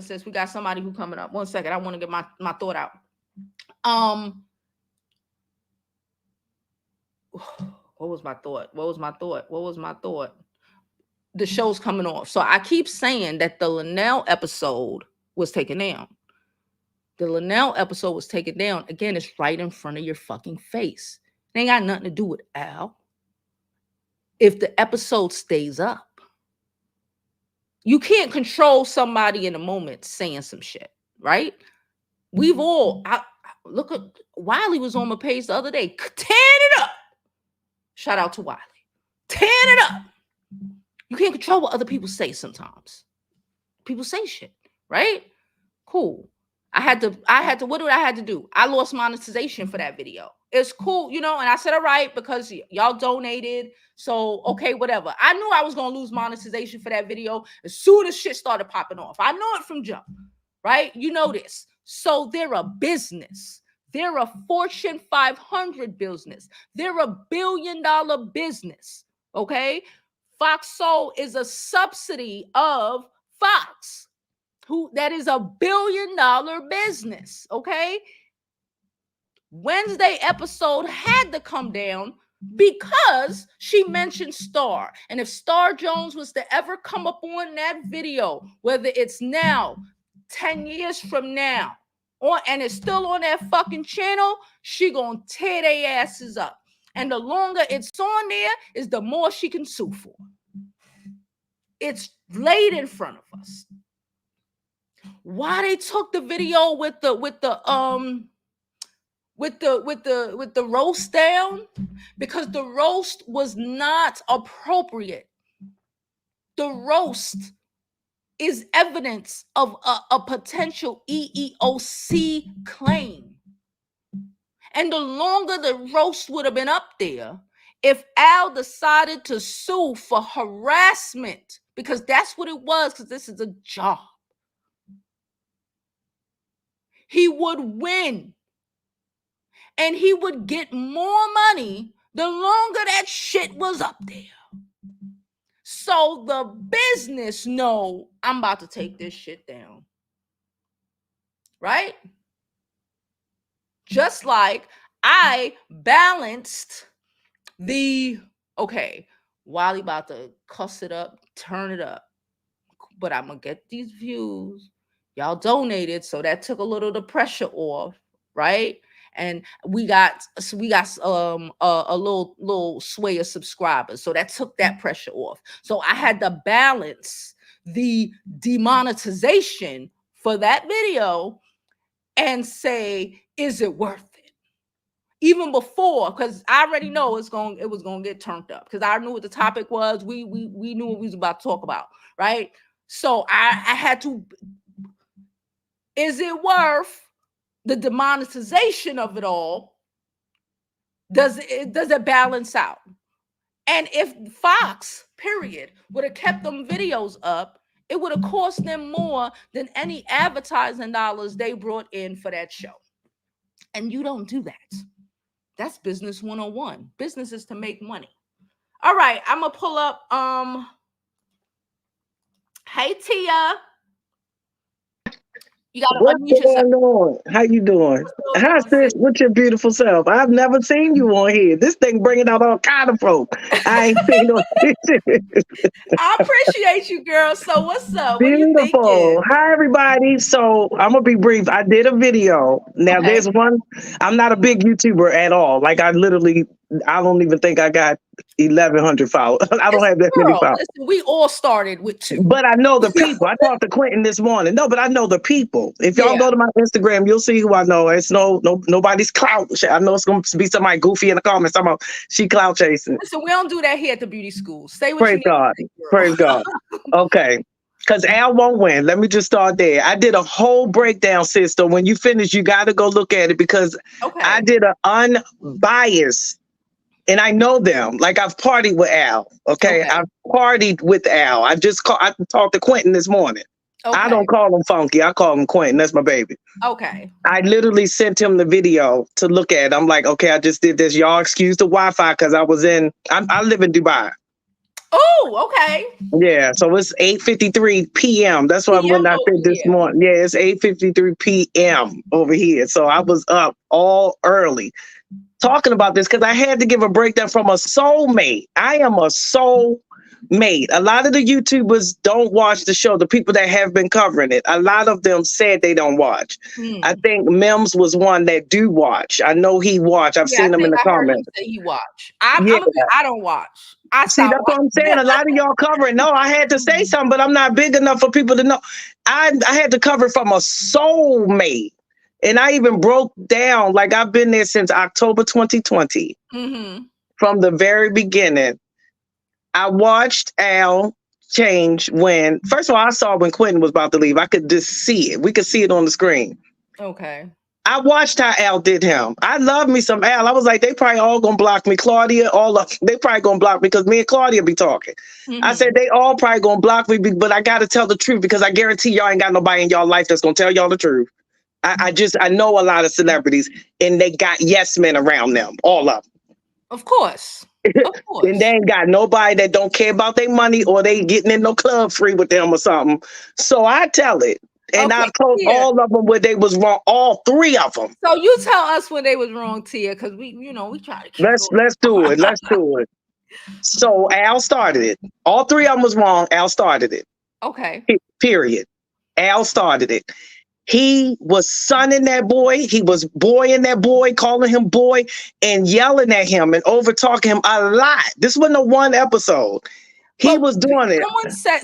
sis. We got somebody who coming up. 1 second, I want to get my thought out. What was my thought? the show's coming off. So I keep saying that the Linnell episode was taken down. The Linnell episode was taken down. Again, it's right in front of your fucking face. It ain't got nothing to do with Al. If the episode stays up, you can't control somebody in a moment saying some shit, right? We've all, look at, Wiley was on my page the other day, tearing it up. Shout out to Wiley. Tearing it up. You can't control what other people say sometimes. People say shit, right? Cool. I had to, what did I had to do? I lost monetization for that video. It's cool, you know, and I said, all right, because y'all donated. So, okay, whatever. I knew I was going to lose monetization for that video as soon as shit started popping off. I know it from jump, right? You know this. So they're a business. They're a Fortune 500 business. They're a $1 billion business, okay? Fox Soul is a subsidy of Fox, that is a $1 billion business, okay? Wednesday episode had to come down because she mentioned Star. And if Star Jones was to ever come up on that video, whether it's now, 10 years from now, and it's still on that fucking channel, she gonna tear their asses up. And the longer it's on there is the more she can sue for. It's laid in front of us. Why they took the video with the roast down? Because the roast was not appropriate. The roast is evidence of a potential EEOC claim. And the longer the roast would have been up there, if Al decided to sue for harassment, because that's what it was, because this is a job, he would win. And he would get more money the longer that shit was up there. So the business know I'm about to take this shit down. Right? Just like I balanced okay, Wiley about to cuss it up, turn it up. But I'm going to get these views. Y'all donated, so that took a little of the pressure off, right? And we got a little sway of subscribers, so that took that pressure off. So I had to balance the demonetization for that video and say, is it worth it? Even before, because I already know it was gonna get turned up, because I knew what the topic was. We knew what we was about to talk about, right? So I had to. Is it worth the demonetization of it all? Does it balance out? And if Fox, period, would have kept them videos up, it would have cost them more than any advertising dollars they brought in for that show. And you don't do that. That's business 101. Business is to make money. All right, I'm gonna pull up. Hey Tia. You gotta unmute yourself. What's going on? How you doing? Hi, sis. What's your beautiful self? I've never seen you on here. This thing bringing out all kind of folk. I ain't seen no pictures. I appreciate you, girl. So what's up? Beautiful. What you thinking? Hi, everybody. So I'm gonna be brief. I did a video. Now there's one. I'm not a big YouTuber at all. Like I don't even think I got 1,100 followers. I don't have that many followers. Listen, we all started with 2. But I know the people. I talked to Quentin this morning. No, but I know the people. If y'all go to my Instagram, you'll see who I know. It's nobody's clout. I know it's gonna be somebody goofy in the comments. She clout chasing. Listen, we don't do that here at the beauty school. Say what Praise God. Praise God. Okay. Because Al won't win. Let me just start there. I did a whole breakdown, sister. When you finish, you got to go look at it, because I did an unbiased. And I know them. Like I've partied with Al. Okay. I've partied with Al. I talked to Quentin this morning. I don't call him Funky. I call him Quentin. That's my baby. Okay. I literally sent him the video to look at. I'm like, okay, I just did this. Y'all excuse the Wi-Fi because I live in Dubai. Oh, okay. Yeah. So it's 8:53 p.m. That's why when I said this morning. Yeah, it's 8:53 p.m. over here. So I was up all early talking about this because I had to give a breakdown from a soulmate. I am a soulmate. made. A lot of the YouTubers don't watch the show. The people that have been covering it, a lot of them said they don't watch. I think Mims was one that do watch. I know he watch. I've seen him in the comments. Heard him say he watch. I don't watch. See, that's what I'm saying. A lot of y'all covering. No, I had to say something, but I'm not big enough for people to know. I had to cover from a soulmate. And I even broke down, like I've been there since October 2020. From the very beginning. I watched Al change when, first of all, I saw when Quentin was about to leave. I could just see it. We could see it on the screen. Okay. I watched how Al did him. I love me some Al. I was like, they probably all gonna block me. Claudia, they probably gonna block me because me and Claudia be talking. I said, they all probably gonna block me, but I gotta tell the truth because I guarantee y'all ain't got nobody in y'all life that's gonna tell y'all the truth. I know a lot of celebrities and they got yes men around them, all of them. Of course. Of course. And they ain't got nobody that don't care about their money or they getting in no club free with them or something. So I tell it. And I've told all of them where they was wrong, all three of them. So you tell us when they was wrong, Tia, because we try to keep let's do it. Let's do it. So Al started it. All three of them was wrong. Al started it. Okay. Period. Al started it. He was sonning that boy. He was boying that boy, calling him boy and yelling at him and over talking him a lot. This wasn't a one episode. He was doing it.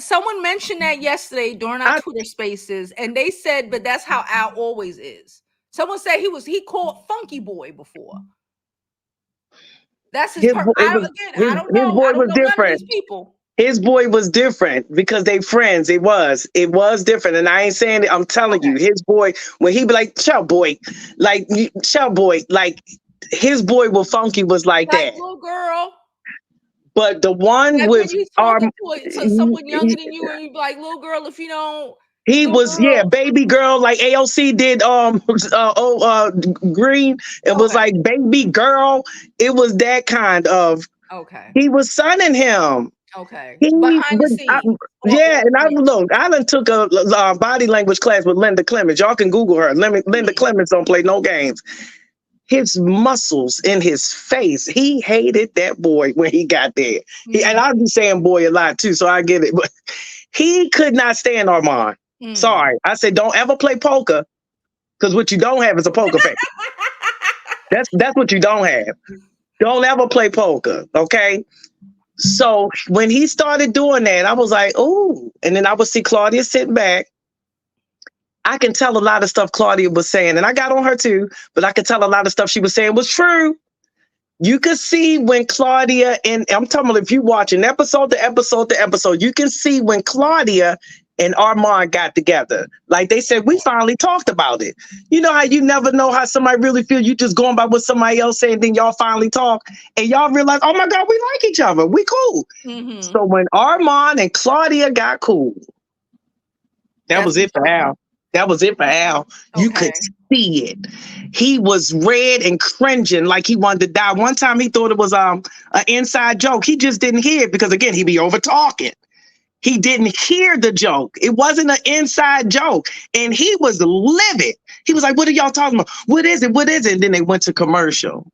Someone mentioned that yesterday during our Twitter spaces, and they said, but that's how Al always is. Someone said he called Funky Boy before. That's his boy. I don't know. His boy was different. People. His boy was different because they friends. It was different. And I ain't saying it. I'm telling you, his boy, when he be like, chow boy, like his boy with Funky was like that. Little girl. But the one with someone younger than you, and you be like, little girl, if you don't. He was, baby girl, like AOC did Green. It was like baby girl. It was that kind of. Okay. He was sonning him. Okay. Behind the scenes. I done took a body language class with Linda Clements. Y'all can Google her. Linda Clements don't play no games. His muscles in his face. He hated that boy when he got there. And I'll be saying boy a lot too, so I get it. But he could not stand Arman. Sorry. I said, don't ever play poker because what you don't have is a poker face. That's what you don't have. Don't ever play poker, okay? So when he started doing that, I was like, oh, and then I would see Claudia sitting back. I can tell a lot of stuff Claudia was saying, and I got on her too, but I could tell a lot of stuff she was saying was true. You could see when Claudia, and I'm talking about if you watch an episode to episode to episode, you can see when Claudia and Arman got together. Like they said, we finally talked about it. You know how you never know how somebody really feel. You just going by what somebody else saying, then y'all finally talk and y'all realize, oh my God, we like each other. We cool. So when Arman and Claudia got cool, that was it for Al. That was it for Al. You could see it. He was red and cringing like he wanted to die. One time he thought it was an inside joke. He just didn't hear it because, again, he be over talking. He didn't hear the joke. It wasn't an inside joke. And he was livid. He was like, what are y'all talking about? What is it? What is it? And then they went to commercial.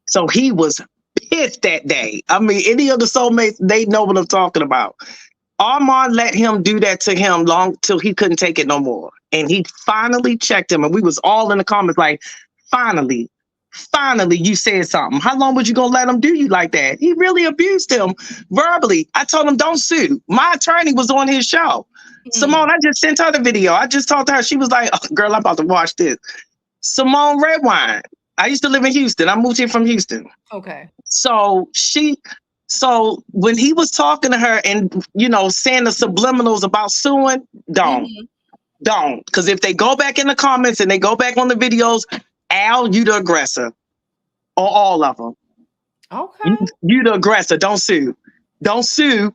So he was pissed that day. I mean, any of the soulmates, they know what I'm talking about. Arman let him do that to him long till he couldn't take it no more. And he finally checked him. And we was all in the comments like, finally, you said something. How long was you going to let him do you like that? He really abused him verbally. I told him, don't sue. My attorney was on his show. Simone, I just sent her the video. I just talked to her. She was like, oh, girl, I'm about to watch this. Simone Redwine. I used to live in Houston. I moved here from Houston. Okay. So when he was talking to her and, you know, saying the subliminals about suing, don't. Because if they go back in the comments and they go back on the videos, Al, you the aggressor. Or all of them. Okay. You the aggressor. Don't sue. Don't sue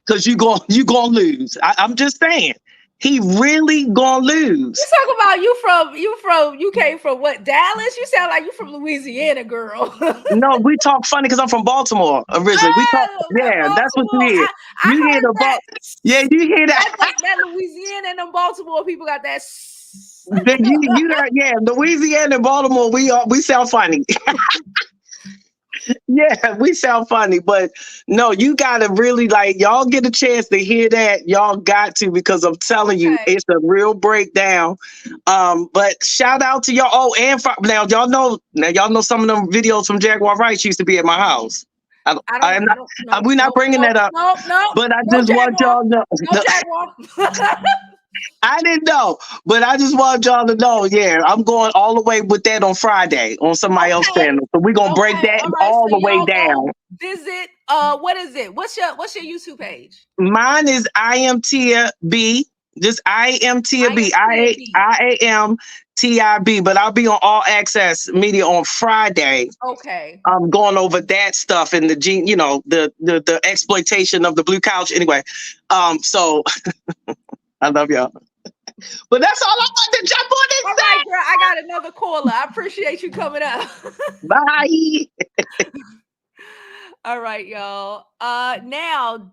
because you gonna lose. I'm just saying. He really gonna lose. You talk about you came from what, Dallas? You sound like you from Louisiana, girl. No, we talk funny because I'm from Baltimore originally. We talk, that's what you hear. You hear that. Like that Louisiana and them Baltimore people got that. Then you heard, Louisiana and Baltimore, we sound funny. Yeah, we sound funny, but no, you gotta really like y'all get a chance to hear that. Y'all got to because I'm telling you, Okay. it's a real breakdown. But shout out to y'all. Oh, and now y'all know some of them videos from Jaguar Rice used to be at my house. I'm not. No, We're not no, bringing no, that up, no, no, but I no just want Jaguar, y'all to no know. Jaguar. I didn't know, but I just want y'all to know. Yeah, I'm going all the way with that on Friday on somebody else's Okay. channel. So we're gonna break Okay. that All right. all So the way y'all go down. visit. What is it? What's your YouTube page? Mine is I am Tia B. Just I am Tia I am B. TAB. I am TIB. But I'll be on All Access Media on Friday. Okay. I'm going over that stuff and the exploitation of the blue couch. Anyway, so I love y'all. But that's all I want to jump on All right, girl. I got another caller. I appreciate you coming up. and say bye. All right, y'all. Now,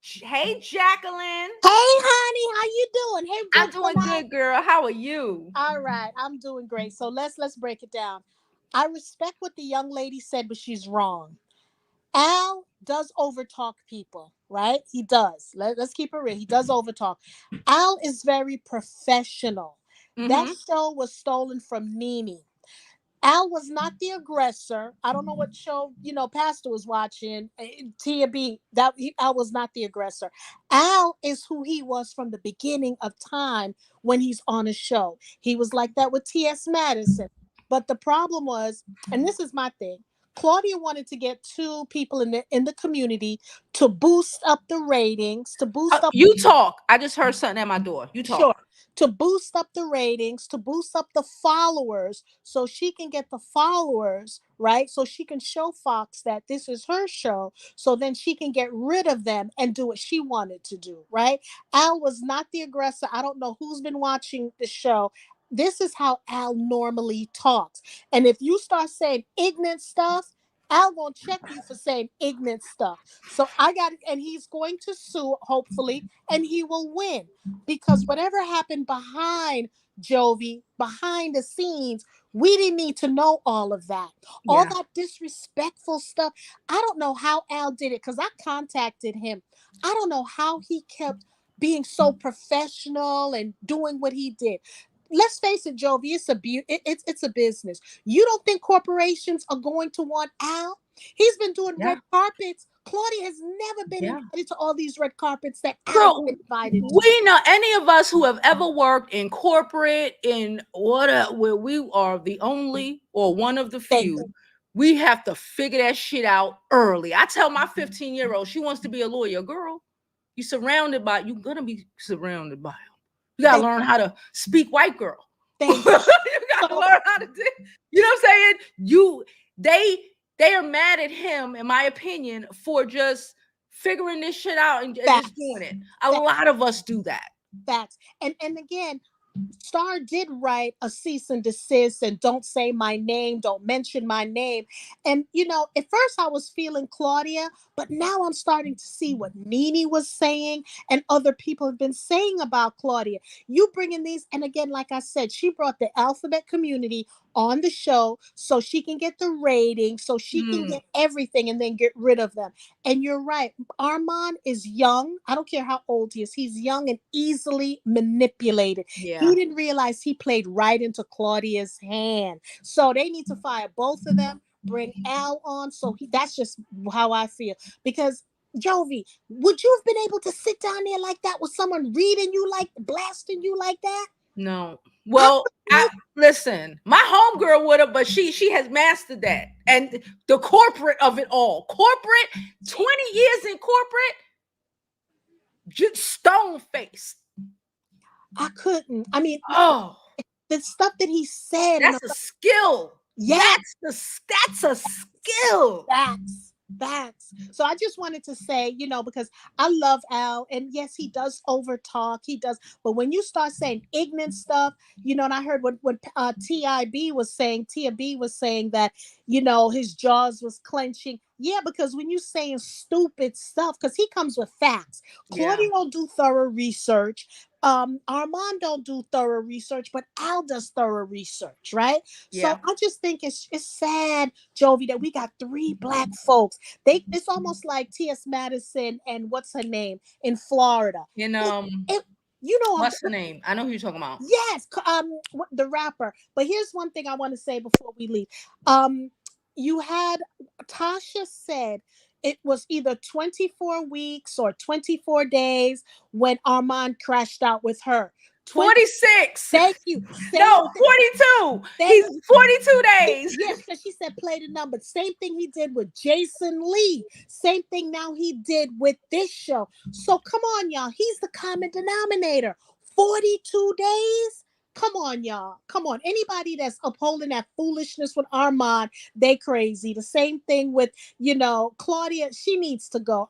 hey, Jacqueline. Hey, honey, how you doing? Hey, I'm good doing tonight. good, girl. How are you? All right, I'm doing great. So let's break it down. I respect what the young lady said, but she's wrong. Al does overtalk people, right? He does. Let's keep it real. He does overtalk. Al is very professional. That Mm-hmm. show was stolen from Nene. Al was not the aggressor. I don't know what show Pastor was watching. Tia B. Al was not the aggressor. Al is who he was from the beginning of time when he's on a show. He was like that with T.S. Madison. But the problem was, and this is my thing. Claudia wanted to get two people in the community to boost up the ratings, to boost up. You talk. I just heard something at my door. You talk. Sure. To boost up the ratings, to boost up the followers, so she can get the followers, right? So she can show Fox that this is her show. So then she can get rid of them and do what she wanted to do, right? Al was not the aggressor. I don't know who's been watching the show. This is how Al normally talks. And if you start saying ignorant stuff, Al gonna check you for saying ignorant stuff. So I got it, and he's going to sue, hopefully, and he will win because whatever happened behind Jovi, behind the scenes, we didn't need to know all of that. All Yeah. that disrespectful stuff. I don't know how Al did it because I contacted him. I don't know how he kept being so professional and doing what he did. Let's face it, Jovi, it's a business. You don't think corporations are going to want Al? He's been doing Yeah. red carpets. Claudia has never been Yeah. invited to all these red carpets that Al's Girl, been invited to. we know any of us who have ever worked in corporate in where we are the only or one of the Thank you. few. We have to figure that shit out early. I tell my 15-year-old, she wants to be a lawyer. Girl, you're gonna be surrounded by them. You gotta Thank, learn how to speak white girl. You thank you. gotta So learn how to do, you know what I'm saying? They are mad at him, in my opinion, for just figuring this shit out and just doing facts, it. A lot of us do that. facts. And again, Star did write a cease and desist and don't say my name, don't mention my name. And at first I was feeling Claudia, but now I'm starting to see what Nene was saying and other people have been saying about Claudia. You bringing these, and again, like I said, she brought the alphabet community on the show so she can get the rating, so she can Mm, get everything and then get rid of them. And you're right. Arman is young. I don't care how old he is. He's young and easily manipulated. He yeah. didn't realize he played right into Claudia's hand. So they need to fire both of them, bring Al on. That's just how I feel. Because Jovi, would you have been able to sit down there like that with someone reading you like blasting you like that? No. I Well, listen, my homegirl would have, but she has mastered that. And the corporate of it all. Corporate, 20 years in corporate, just stone faced. couldn't. I mean, Oh, the stuff that he said and that's a skill. yeah, That's a skill. Facts. So I just wanted to say, because I love Al, and yes, he does overtalk. He does, but when you start saying ignorant stuff, and I heard when TIB was saying, Tia B was saying that, his jaws was clenching. Yeah, because when you saying stupid stuff, because he comes with facts. Yeah. Claudia don't do thorough research. Armand don't do thorough research, but Al does thorough research, right? Yeah. So I just think it's sad, Jovi, that we got 3 Black folks. It's almost like T.S. Madison and what's her name in Florida. And It, you know, what's her name? I know who you're talking about. Yes, the rapper. But here's one thing I want to say before we leave. You had Tasha said it was either 24 weeks or 24 days when Armand crashed out with her. 46. Thank you. No, 42. He's 42 days. Yes, because she said play the number. Same thing he did with Jason Lee. Same thing now he did with this show. So come on, y'all. He's the common denominator. 42 days? Come on, y'all. Come on. Anybody that's upholding that foolishness with Armand, they crazy. The same thing with, Claudia. She needs to go.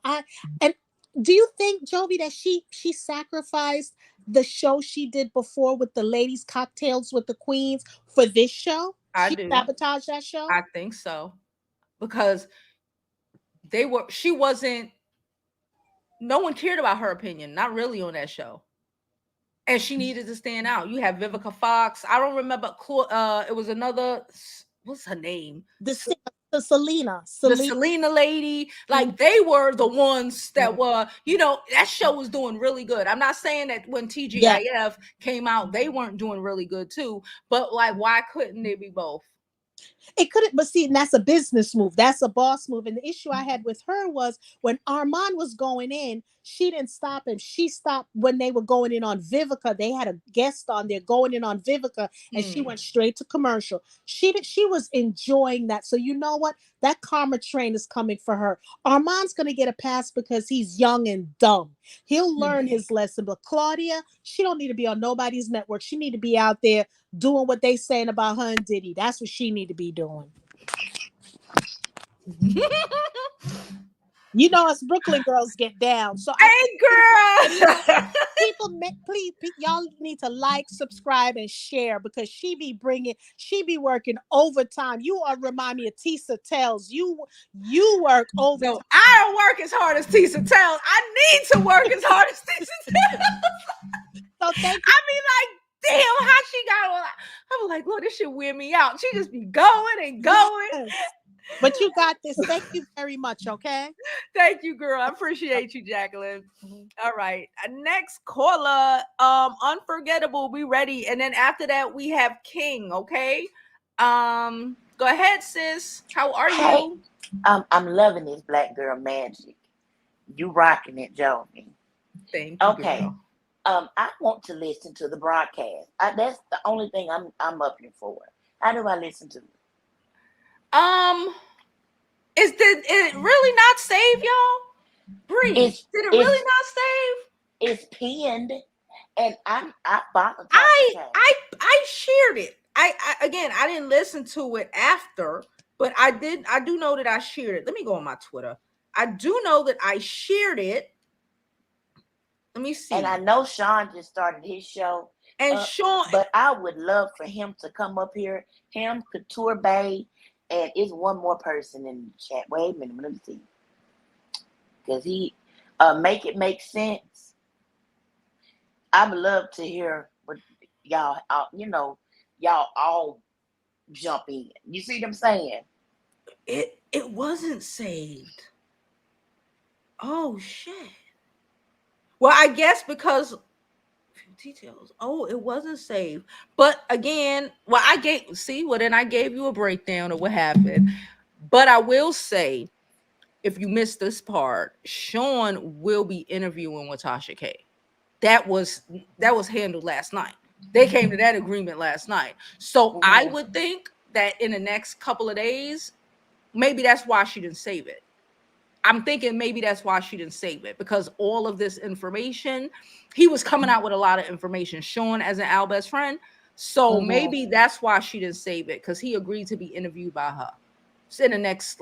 And do you think, Jovi, that she sacrificed the show she did before with the ladies' cocktails with the queens for this show? She sabotaged that show? I think so. Because no one cared about her opinion. Not really on that show. And she needed to stand out. You have Vivica Fox. I don't remember. It was another. What's her name? The Selena. The Selena lady. Like they were the ones that were. That show was doing really good. I'm not saying that when TGIF came out, they weren't doing really good too. But like, why couldn't they be both? It couldn't, but see, and that's a business move. That's a boss move. And the issue I had with her was when Armand was going in, she didn't stop him. She stopped when they were going in on Vivica. They had a guest on there going in on Vivica, and she went straight to commercial. She was enjoying that. So you know what? That karma train is coming for her. Armand's going to get a pass because he's young and dumb. He'll learn his lesson. But Claudia, she don't need to be on nobody's network. She need to be out there doing what they saying about her and Diddy. That's what she need to be doing. Us Brooklyn girls get down. So hey, girl, people, please, y'all need to like, subscribe, and share because she be working overtime. You remind me of Tisa Tells. You work overtime. No, I don't work as hard as Tisa Tells. I need to work as hard as Tisa Tells. So thank you. I mean, like, damn, how she got all that? I was like, look, this shit weird me out. She just be going and going. Yes. But you got this. Thank you very much, okay? Thank you, girl. I appreciate you, Jacqueline. All right. Next caller, Unforgettable, we ready. And then after that, we have King, okay? Go ahead, sis. How are you? I'm loving this Black Girl Magic. You rocking it, Jovi. Thank you, okay. Girl. I want to listen to the broadcast. That's the only thing I'm up here for. How do I listen to it? Did it really not save, y'all? Breathe. Did it really not save? It's pinned, and I followed. I shared it. I didn't listen to it after, but I do know that I shared it. Let me go on my Twitter. I do know that I shared it. Let me see. And I know Sean just started his show. And Sean, but I would love for him to come up here. Him, Couture Bay, and it's one more person in the chat. Wait a minute, let me see. Because he make it make sense. I would love to hear what y'all, y'all all jump in. You see what I'm saying? It wasn't saved. Oh shit. Well, I guess because details. Oh, it wasn't saved. But again, then I gave you a breakdown of what happened. But I will say, if you missed this part, Sean will be interviewing with Tasha K. That was handled last night. They came to that agreement last night. So I would think that in the next couple of days, maybe that's why she didn't save it. I'm thinking maybe that's why she didn't save it, because all of this information, he was coming out with a lot of information, Sean as an Al best friend. So maybe that's why she didn't save it, because he agreed to be interviewed by her. It's in the next,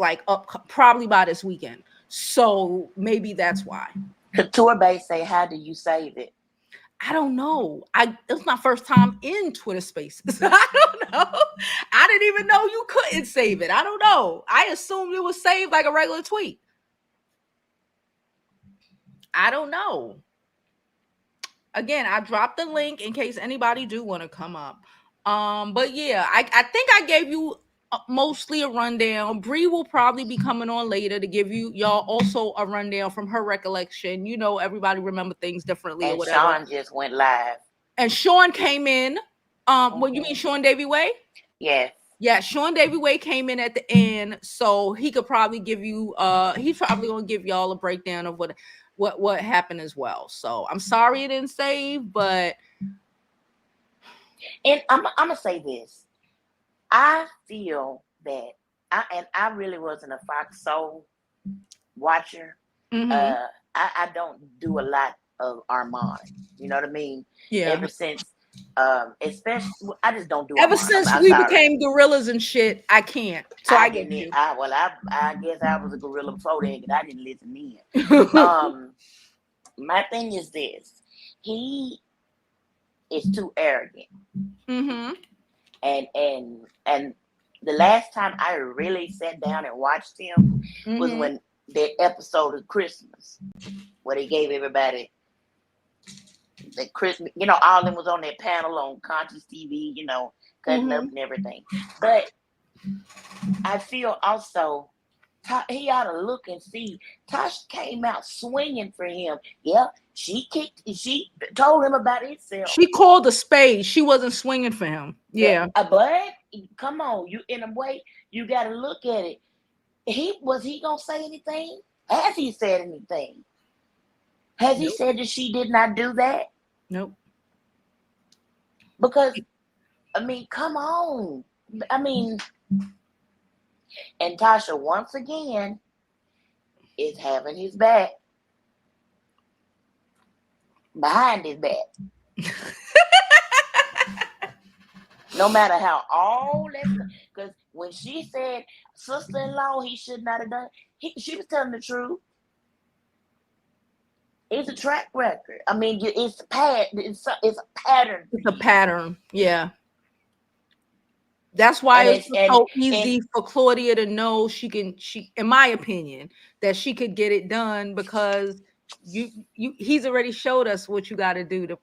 probably by this weekend. So maybe that's why. Couture Bay say, how do you save it? I don't know. It was my first time in Twitter Spaces. I don't know. I didn't even know you couldn't save it. I don't know. I assumed it was saved like a regular tweet. I don't know. again, I dropped the link in case anybody do want to come up. But yeah, I think I gave you mostly a rundown. Bree will probably be coming on later to give y'all also a rundown from her recollection. You know, everybody remember things differently or And whatever. Sean just went live. And Sean came in. What you mean, Sean Davy Way? Yes. Yeah, Sean Davy Way came in at the end, so he could probably give you he's probably gonna give y'all a breakdown of what happened as well. So I'm sorry it didn't save, but and I'm gonna say this. I feel that I really wasn't a Fox Soul watcher. I don't do a lot of Arman. You know what I mean? Yeah. Ever since especially I just don't do ever Arman. since I'm we sorry. became gorillas and shit, I can't. So I get you. I guess I was a gorilla before that, because I didn't listen in. My thing is this: he is too arrogant. And the last time I really sat down and watched him was when that episode of Christmas, where they gave everybody the Christmas, all of them was on that panel on Conscious TV, cutting up and everything. But I feel also he ought to look and see. Tasha came out swinging for him. Yeah, she told him about itself. She called a spade. She wasn't swinging for him. Yeah. But come on, you in a way, you got to look at it. Was he gonna say anything? Has he said anything? Has he said that she did not do that? Nope. Because, come on. And Tasha, once again, is having his back behind his back. No matter how all that, because when she said sister-in-law, he should not have done, she was telling the truth. It's a track record. It's a pattern. It's a pattern. It's a pattern. Yeah. That's why it's so easy for Claudia to know she, in my opinion, that she could get it done, because he's already showed us what you got to do to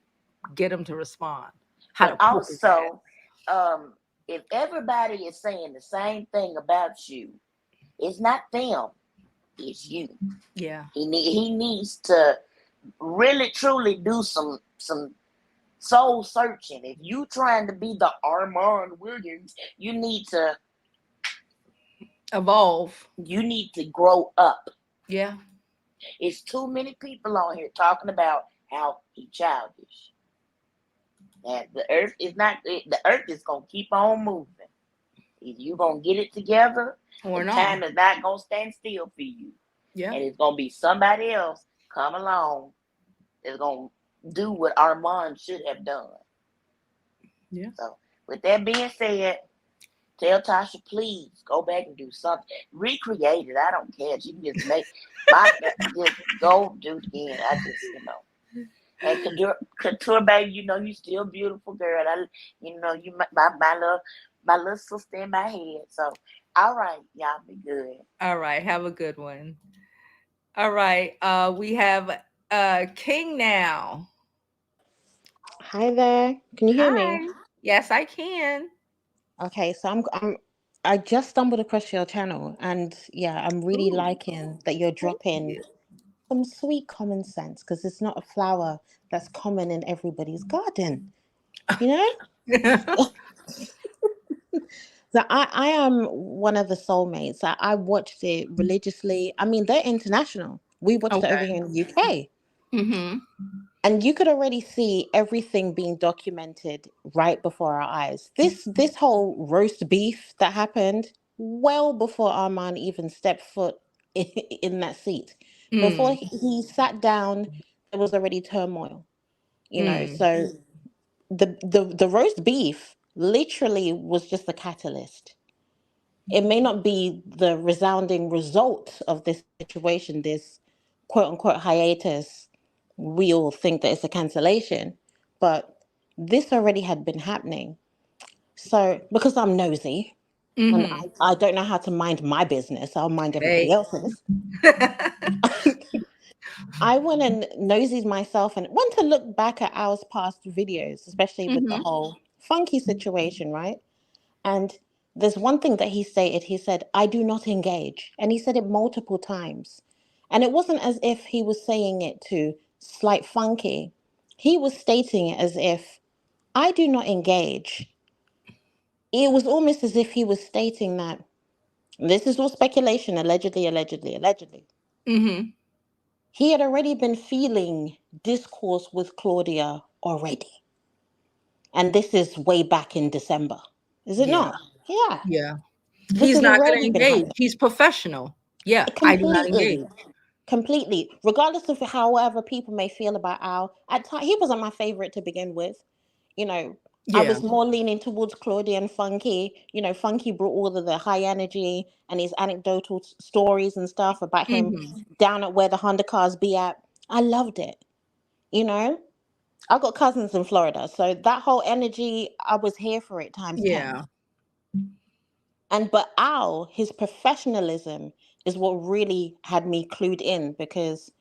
get him to respond. But also, if everybody is saying the same thing about you, it's not them, it's you. Yeah. He needs to really truly do some soul searching. If you trying to be the Arman Williams, you need to evolve. You need to grow up. Yeah. It's too many people on here talking about how he childish. And the earth is gonna keep on moving. If you gonna get it together, or not, time is not gonna stand still for you. Yeah. And it's gonna be somebody else come along that's gonna do what Arman should have done. Yeah. So with that being said, tell Tasha, please go back and do something. Recreate it. I don't care. You can just just go do it again. I just, And Couture, baby, you still beautiful, girl. You my little sister in my head. So, all right, y'all be good. All right, have a good one. All right, we have King now. Hi there. Can you hear me? Yes, I can. Okay, so I just stumbled across your channel, and yeah, I'm really liking that you're dropping some sweet common sense, because it's not a flower that's common in everybody's garden, So I am one of the soulmates. I watched it religiously. They're international. We watched it over here in the UK. Mm-hmm. And you could already see everything being documented right before our eyes. This whole roast beef that happened well before Arman even stepped foot in that seat. Before he sat down, there was already turmoil. So the roast beef literally was just a catalyst. It may not be the resounding result of this situation, this quote unquote hiatus. We all think that it's a cancellation, but this already had been happening. So because I'm nosy, and I don't know how to mind my business, I'll mind everybody else's. I went and nosied myself and went to look back at our past videos, especially with the whole funky situation, right? And there's one thing that he stated. He said, I do not engage. And he said it multiple times. And it wasn't as if he was saying it to slight funky. He was stating it as if I do not engage. It was almost as if he was stating that this is all speculation, allegedly, allegedly, allegedly. He had already been feeling discourse with Claudia already. And this is way back in December. Is it not? Yeah. Yeah. This He's has not going to already been engage. happening. He's professional. Yeah. I do not engage. Completely. Regardless of however people may feel about Al, at times he wasn't my favorite to begin with. You know, I was more leaning towards Claudia and Funky. You know, Funky brought all of the high energy and his anecdotal stories and stuff about him down at where the Honda cars be at. I loved it. You know, I got cousins in Florida, so that whole energy, I was here for it times 10. But Al, his professionalism is what really had me clued in, because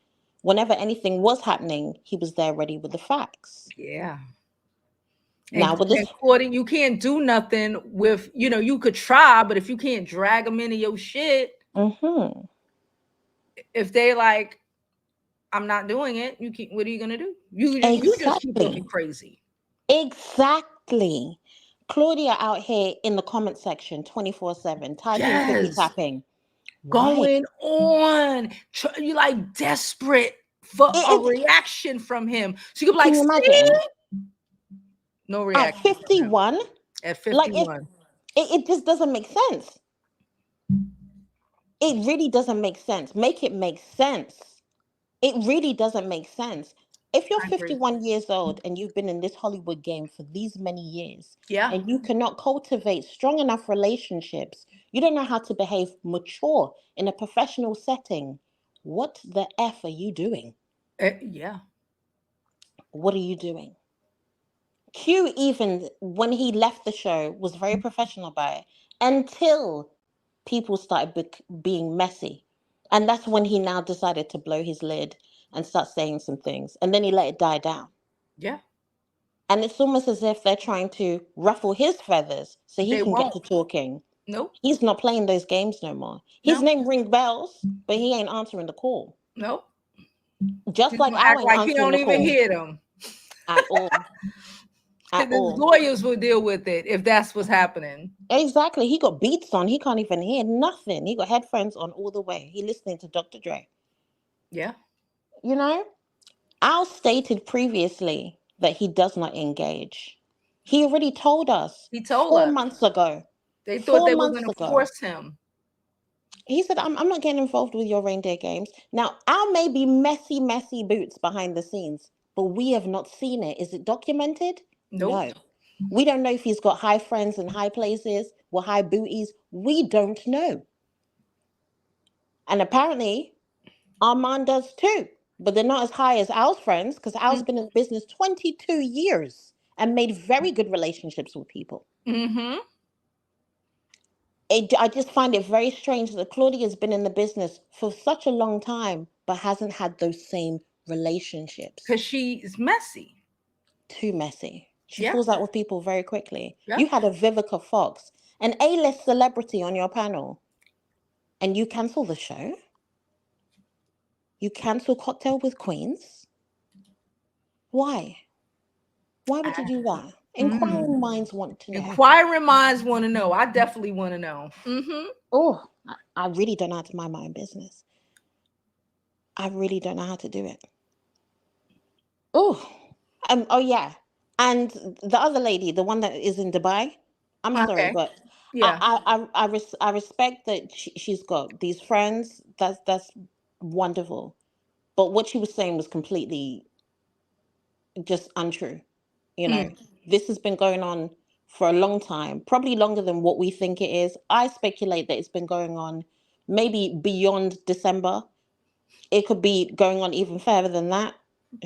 whenever anything was happening, he was there ready with the facts. Yeah. Now with this, Claudia, you can't do nothing with, you could try, but if you can't drag them into your shit, if they like, I'm not doing it, what are you gonna do? You just keep looking crazy. Exactly. Claudia out here in the comment section 24/7, typing, tippy tapping. Going on. You like desperate for a reaction from him. So you can be like, you imagine? No reaction. At 51? At 51. It just doesn't make sense. It really doesn't make sense. Make it make sense. It really doesn't make sense. If you're 51 years old and you've been in this Hollywood game for these many years, and you cannot cultivate strong enough relationships, you don't know how to behave mature in a professional setting, what the F are you doing? What are you doing? Q, even when he left the show, was very professional about it until people started being messy. And that's when he now decided to blow his lid and start saying some things. And then he let it die down. Yeah. And it's almost as if they're trying to ruffle his feathers so he can get to talking. Nope. He's not playing those games no more. His name rings bells, but he ain't answering the call. Nope. Just like I ain't answering he don't even hear them. At all. The lawyers will deal with it if that's what's happening. Exactly. He got beats on. He can't even hear nothing. He got headphones on all the way. He listening to Dr. Dre. Yeah. You know, Al stated previously that he does not engage. He already told us. He told 4 us. months ago. They thought they were going to force him. He said, I'm not getting involved with your reindeer games. Now, Al may be messy boots behind the scenes, but we have not seen it. Is it documented? Nope. No. We don't know if he's got high friends in high places or high booties. We don't know. And apparently, Arman does too. But they're not as high as Al's friends, because Al's been in the business 22 years and made very good relationships with people. I just find it very strange that Claudia's been in the business for such a long time, but hasn't had those same relationships. Because she's messy. Too messy. She falls out with people very quickly. You had a Vivica Fox, an A-list celebrity on your panel, and you cancel the show? You cancel Cocktail with Queens? Why? Why would you do that? Inquiring minds want to know. Inquiring minds want to know. I definitely want to know. Oh, I really don't know how to mind my own business. I really don't know how to do it. Oh, yeah. And the other lady, the one that is in Dubai, I'm sorry, but I respect that she's got these friends. That's wonderful. But what she was saying was completely just untrue. You know, this has been going on for a long time, probably longer than what we think it is. I speculate that it's been going on maybe beyond December. It could be going on even further than that.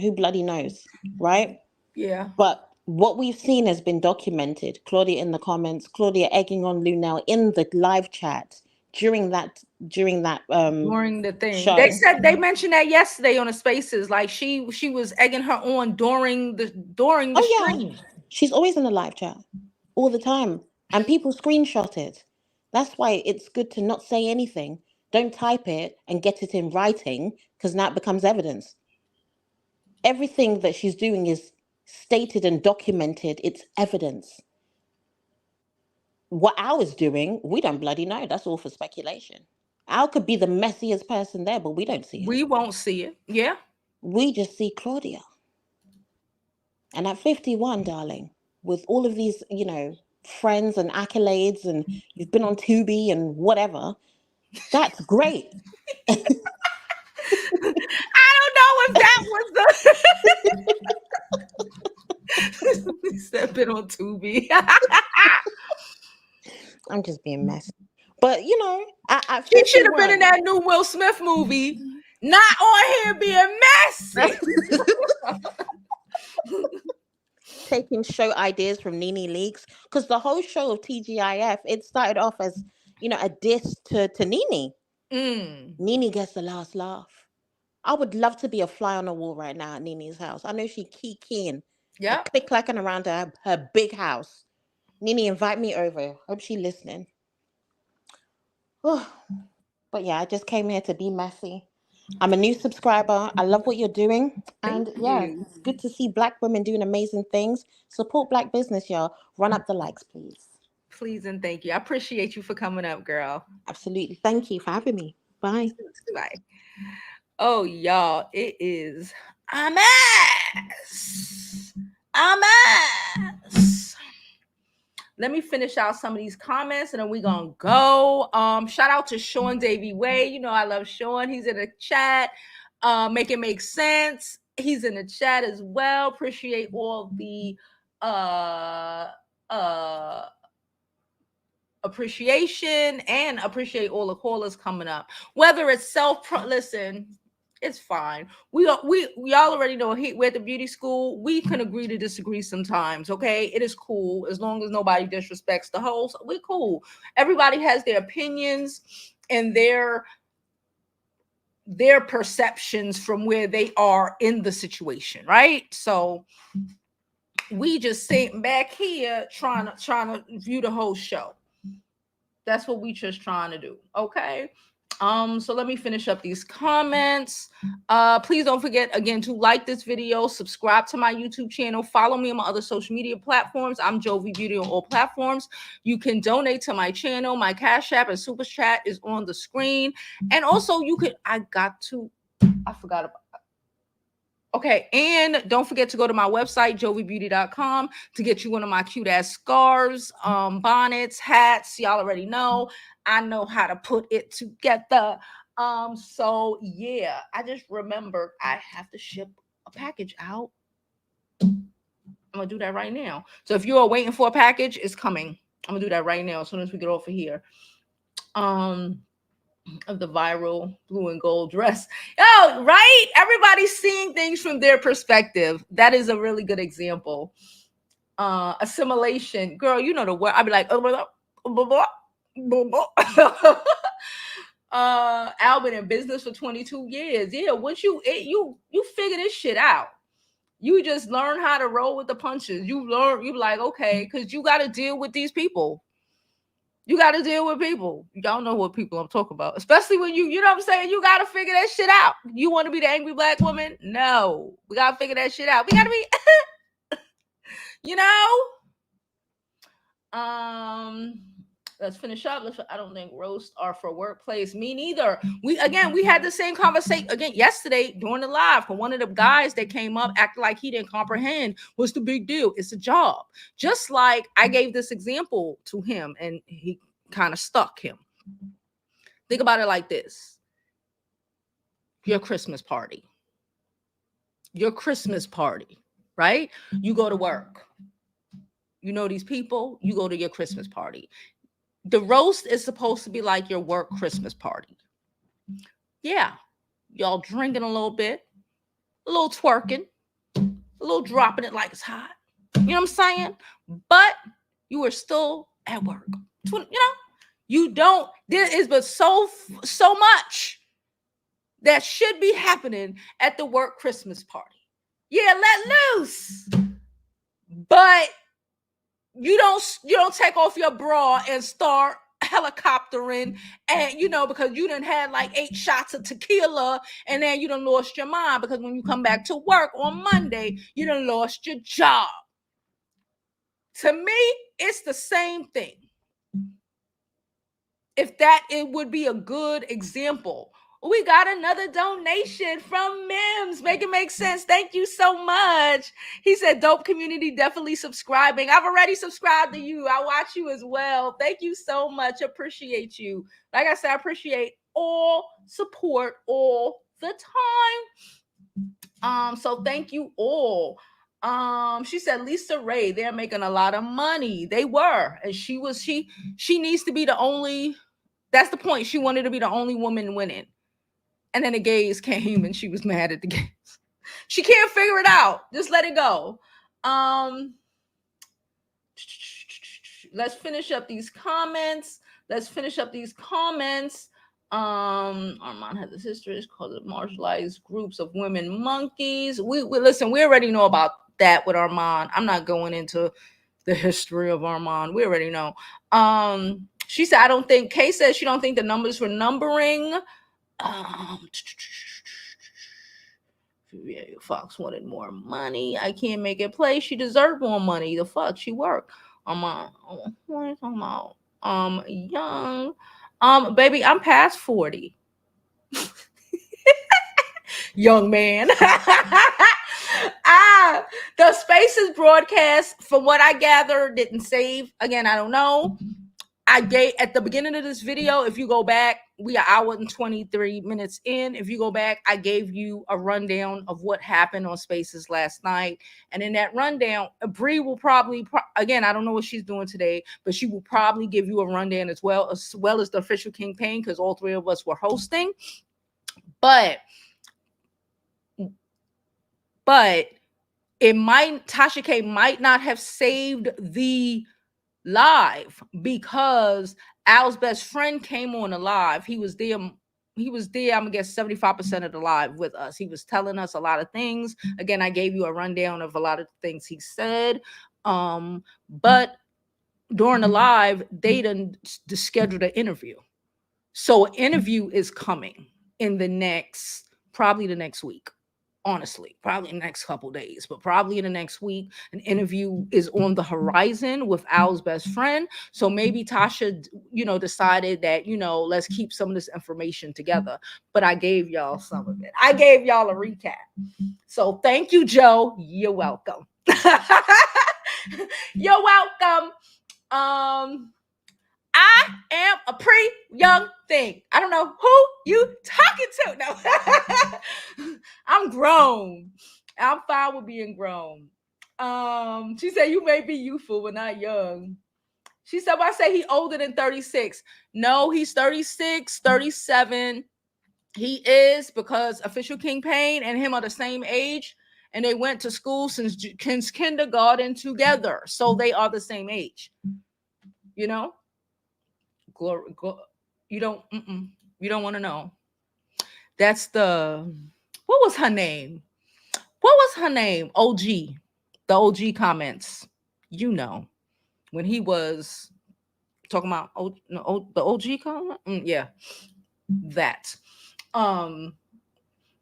Who bloody knows, right? Yeah. But what we've seen has been documented. Claudia in the comments, Claudia egging on Lunel in the live chat during that during that during the thing. show. They said they mentioned that yesterday on the Spaces. Like she was egging her on during the stream. Yeah. She's always in the live chat all the time, and people screenshot it. That's why it's good to not say anything. Don't type it and get it in writing, because now it becomes evidence. Everything that she's doing is stated and documented. It's evidence. What Al is doing, we don't bloody know. That's all for speculation. Al could be the messiest person there, but we don't see it. We won't see it. Yeah. We just see Claudia. And at 51, darling, with all of these, friends and accolades, and you've been on Tubi and whatever, that's great. I don't know if that was the stepping on Tubi. I'm just being messy. But at she should have been in that new Will Smith movie, not on here being messy. Taking show ideas from Nene Leakes, because the whole show of TGIF, it started off as a diss to Nene. Nene gets the last laugh. I would love to be a fly on the wall right now at Nene's house. I know she keying, click-clacking around her big house. Nene, invite me over. Hope she's listening. Oh, but yeah, I just came here to be messy. I'm a new subscriber. I love what you're doing. And it's good to see Black women doing amazing things. Support Black business, y'all. Run up the likes, please. Please and thank you. I appreciate you for coming up, girl. Absolutely. Thank you for having me. Bye. Bye. Oh, y'all, it is a mess. Let me finish out some of these comments and then we're going to go. Shout out to Sean Davy Way. I love Sean. He's in the chat. Make it make sense. He's in the chat as well. Appreciate all the appreciation and appreciate all the callers coming up. Whether it's listen, it's fine. We y'all already know we're at the beauty school. We can agree to disagree sometimes, okay? It is cool as long as nobody disrespects the host. We're cool. Everybody has their opinions and their perceptions from where they are in the situation, right? So we just sitting back here trying to view the whole show. That's what we just trying to do, okay? So let me finish up these comments. Please don't forget again to like this video, subscribe to my YouTube channel, follow me on my other social media platforms. I'm Jovi Beauty on all platforms. You can donate to my channel. My Cash App and Super Chat is on the screen. And also I forgot about. Okay, and don't forget to go to my website, JOVIBEAUTY.com, to get you one of my cute ass scarves, bonnets, hats. Y'all already know. I know how to put it together. So yeah, I just remembered I have to ship a package out. I'm gonna do that right now. So if you are waiting for a package, it's coming. I'm gonna do that right now as soon as we get off of here. Of the viral blue and gold dress. Oh, right? Everybody's seeing things from their perspective. That is a really good example. Assimilation. Girl, you know the word. I'd be like, Al been in business for 22 years. Yeah, once you figure this shit out. You just learn how to roll with the punches. You like, okay, because you got to deal with these people. You got to deal with people. Y'all know what people I'm talking about. Especially when you know what I'm saying? You got to figure that shit out. You want to be the angry Black woman? No. We got to figure that shit out. We got to be, let's finish up. I don't think roasts are for workplace. Me neither. We had the same conversation again yesterday during the live for one of the guys that came up acting like he didn't comprehend what's the big deal. It's a job. Just like I gave this example to him and he kind of stuck him. Think about it like this. Your Christmas party, right? You go to work. You know these people, you go to your Christmas party. The roast is supposed to be like your work Christmas party. Yeah. Y'all drinking a little bit, a little twerking, a little dropping it like it's hot. You know what I'm saying? But you are still at work. You don't. There is but so much that should be happening at the work Christmas party. Yeah, let loose. But you don't take off your bra and start helicoptering, and because you done had like 8 shots of tequila, and then you done lost your mind because when you come back to work on Monday, you done lost your job. To me, it's the same thing. If that, it would be a good example. We got another donation from Mims. Make it make sense. Thank you so much. He said, dope community, definitely subscribing. I've already subscribed to you. I watch you as well. Thank you so much. Appreciate you. Like I said, I appreciate all support all the time. So thank you all. She said Lisa Ray, they're making a lot of money. They were, and she needs to be the only. That's the point. She wanted to be the only woman winning. And then the gays came and she was mad at the gays. She can't figure it out. Just let it go. Let's finish up these comments. Arman has his history. It's called the marginalized groups of women monkeys. We listen, we already know about that with Arman. I'm not going into the history of Arman. We already know. She said, Kay says she don't think the numbers were numbering. Fox wanted more money. I can't make it play. She deserved more money. The fuck, she worked. What are you talking about? Young. Baby, I'm past 40. Young man. The Spaces broadcast, from what I gather, didn't save. Again, I don't know. I gave at the beginning of this video, if you go back, we are hour and 23 minutes in. If you go back, I gave you a rundown of what happened on Spaces last night. And in that rundown, Bree will probably, again, I don't know what she's doing today, but she will probably give you a rundown as well as the official King Payne, because all three of us were hosting. But Tasha K might not have saved the live because Al's best friend came on the live. He was there. I'm gonna guess 75% of the live with us. He was telling us a lot of things. Again, I gave you a rundown of a lot of things he said. But during the live, they done scheduled an interview. So an interview is coming in probably the next week. Honestly, probably in the next couple days, but probably in the next week, an interview is on the horizon with Al's best friend. So maybe Tasha, decided that, let's keep some of this information together. But I gave y'all some of it. I gave y'all a recap. So thank you, Joe. You're welcome. You're welcome. I am a pretty young thing. I don't know who you talking to. No, I'm grown. I'm fine with being grown. She said, you may be youthful, but not young. She said, well, I say he older than 36. No, he's 36, 37. He is, because official King Payne and him are the same age, and they went to school since kindergarten together. So they are the same age. You don't want to know. That's what was her name? OG. The OG comments. When he was talking about the OG comment. Yeah, that. You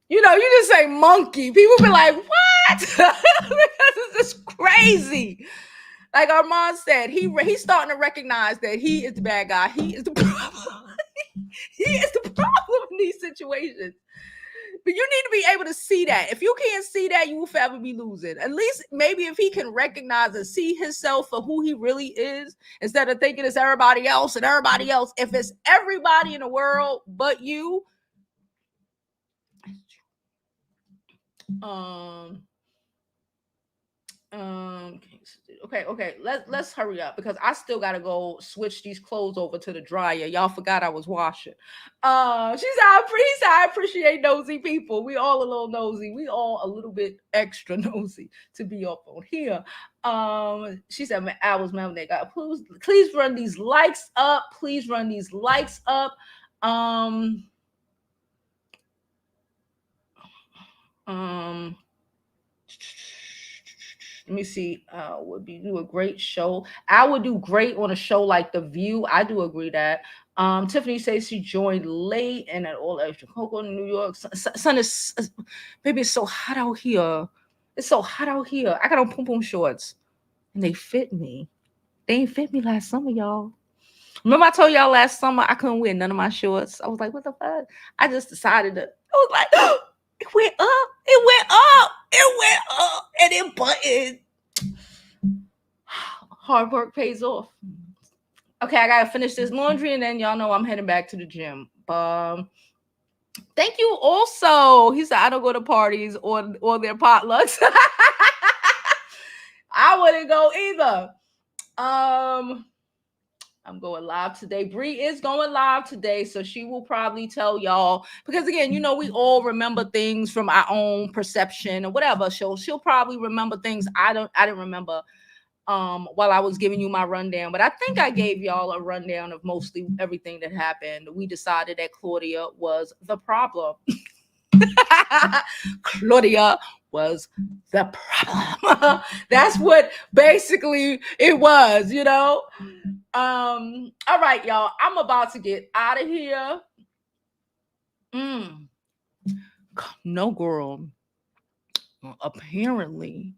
just say monkey. People be like, what? Because it's just crazy. Like Arman said, he's starting to recognize that he is the bad guy. He is the problem. He is the problem in these situations. But you need to be able to see that. If you can't see that, you will forever be losing. At least maybe if he can recognize and see himself for who he really is, instead of thinking it's everybody else and everybody else. If it's everybody in the world but you, Okay. Let's hurry up because I still gotta go switch these clothes over to the dryer. Y'all forgot I was washing. She said, I appreciate nosy people. We all a little nosy. We all a little bit extra nosy to be up on here. She said, man, I was mad they got. Please run these likes up. Please run these likes up. Let me see. Would be do a great show. I would do great on a show like The View. I do agree that. Tiffany says she joined late and at all extra cocoa in New York. Sun is, baby, it's so hot out here. It's so hot out here. I got on pom pom shorts and they fit me. They ain't fit me last summer, y'all. Remember I told y'all last summer I couldn't wear none of my shorts. I was like, what the fuck? I just decided to. I was like, it went up. It went up. It went up. And it buttoned. Hard work pays off. Okay, I gotta finish this laundry and then y'all know I'm heading back to the gym. Thank you also. He said I don't go to parties or their potlucks. I wouldn't go either. I'm going live today. Bree is going live today, so she will probably tell y'all because again, you know, we all remember things from our own perception or whatever. She'll probably remember things I didn't remember while I was giving you my rundown, but I think I gave y'all a rundown of mostly everything that happened. We decided that Claudia was the problem. Claudia was the problem. That's what basically it was, you know. All right, y'all. I'm about to get out of here. No, girl. Apparently,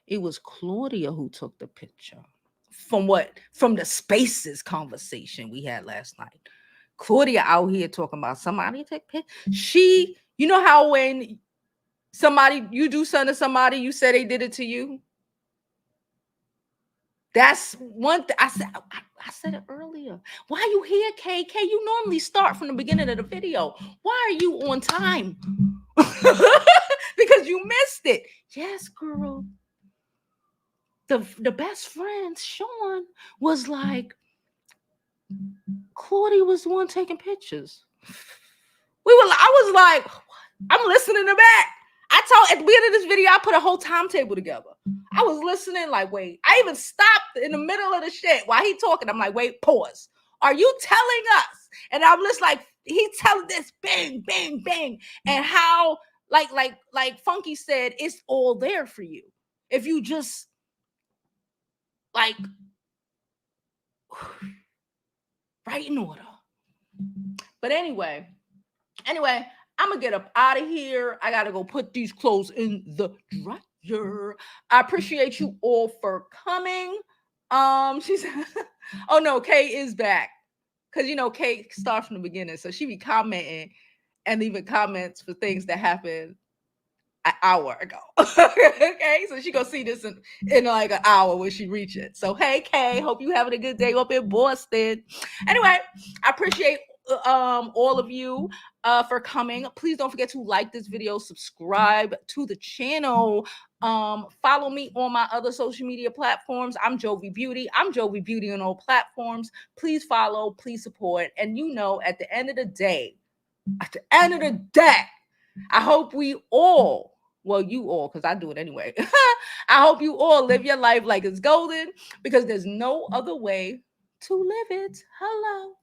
it was Claudia who took the picture. From the Spaces conversation we had last night. Claudia out here talking about somebody take picture. She, you know how when you do something to somebody, you say they did it to you. That's one thing I said it earlier. Why are you here, KK? You normally start from the beginning of the video. Why are you on time? Because you missed it. Yes, girl. The best friend, Sean, was like, Claudia was the one taking pictures. I was like, I'm listening to back. I told at the beginning of this video, I put a whole timetable together. I was listening, like, wait. I even stopped in the middle of the shit while he talking. I'm like, wait, pause. Are you telling us? And I'm just like, he telling this bang, bang, bang, and how, like Funky said, it's all there for you if you just like right in order. But anyway. I'm gonna get up out of here. I gotta go put these clothes in the dryer. I appreciate you all for coming. She said, oh no, Kay is back. Cause you know, Kay starts from the beginning. So she be commenting and leaving comments for things that happened an hour ago. Okay, so she gonna see this in like an hour when she reach it. So hey Kay, hope you having a good day up in Boston. Anyway, I appreciate all of you for coming. Please don't forget to like this video, subscribe to the channel, follow me on my other social media platforms. I'm Jovi Beauty. I'm Jovi Beauty on all platforms. Please follow, please support. And you know, at the end of the day, I hope we all, well, you all, because I do it anyway. I hope you all live your life like it's golden because there's no other way to live it. Hello.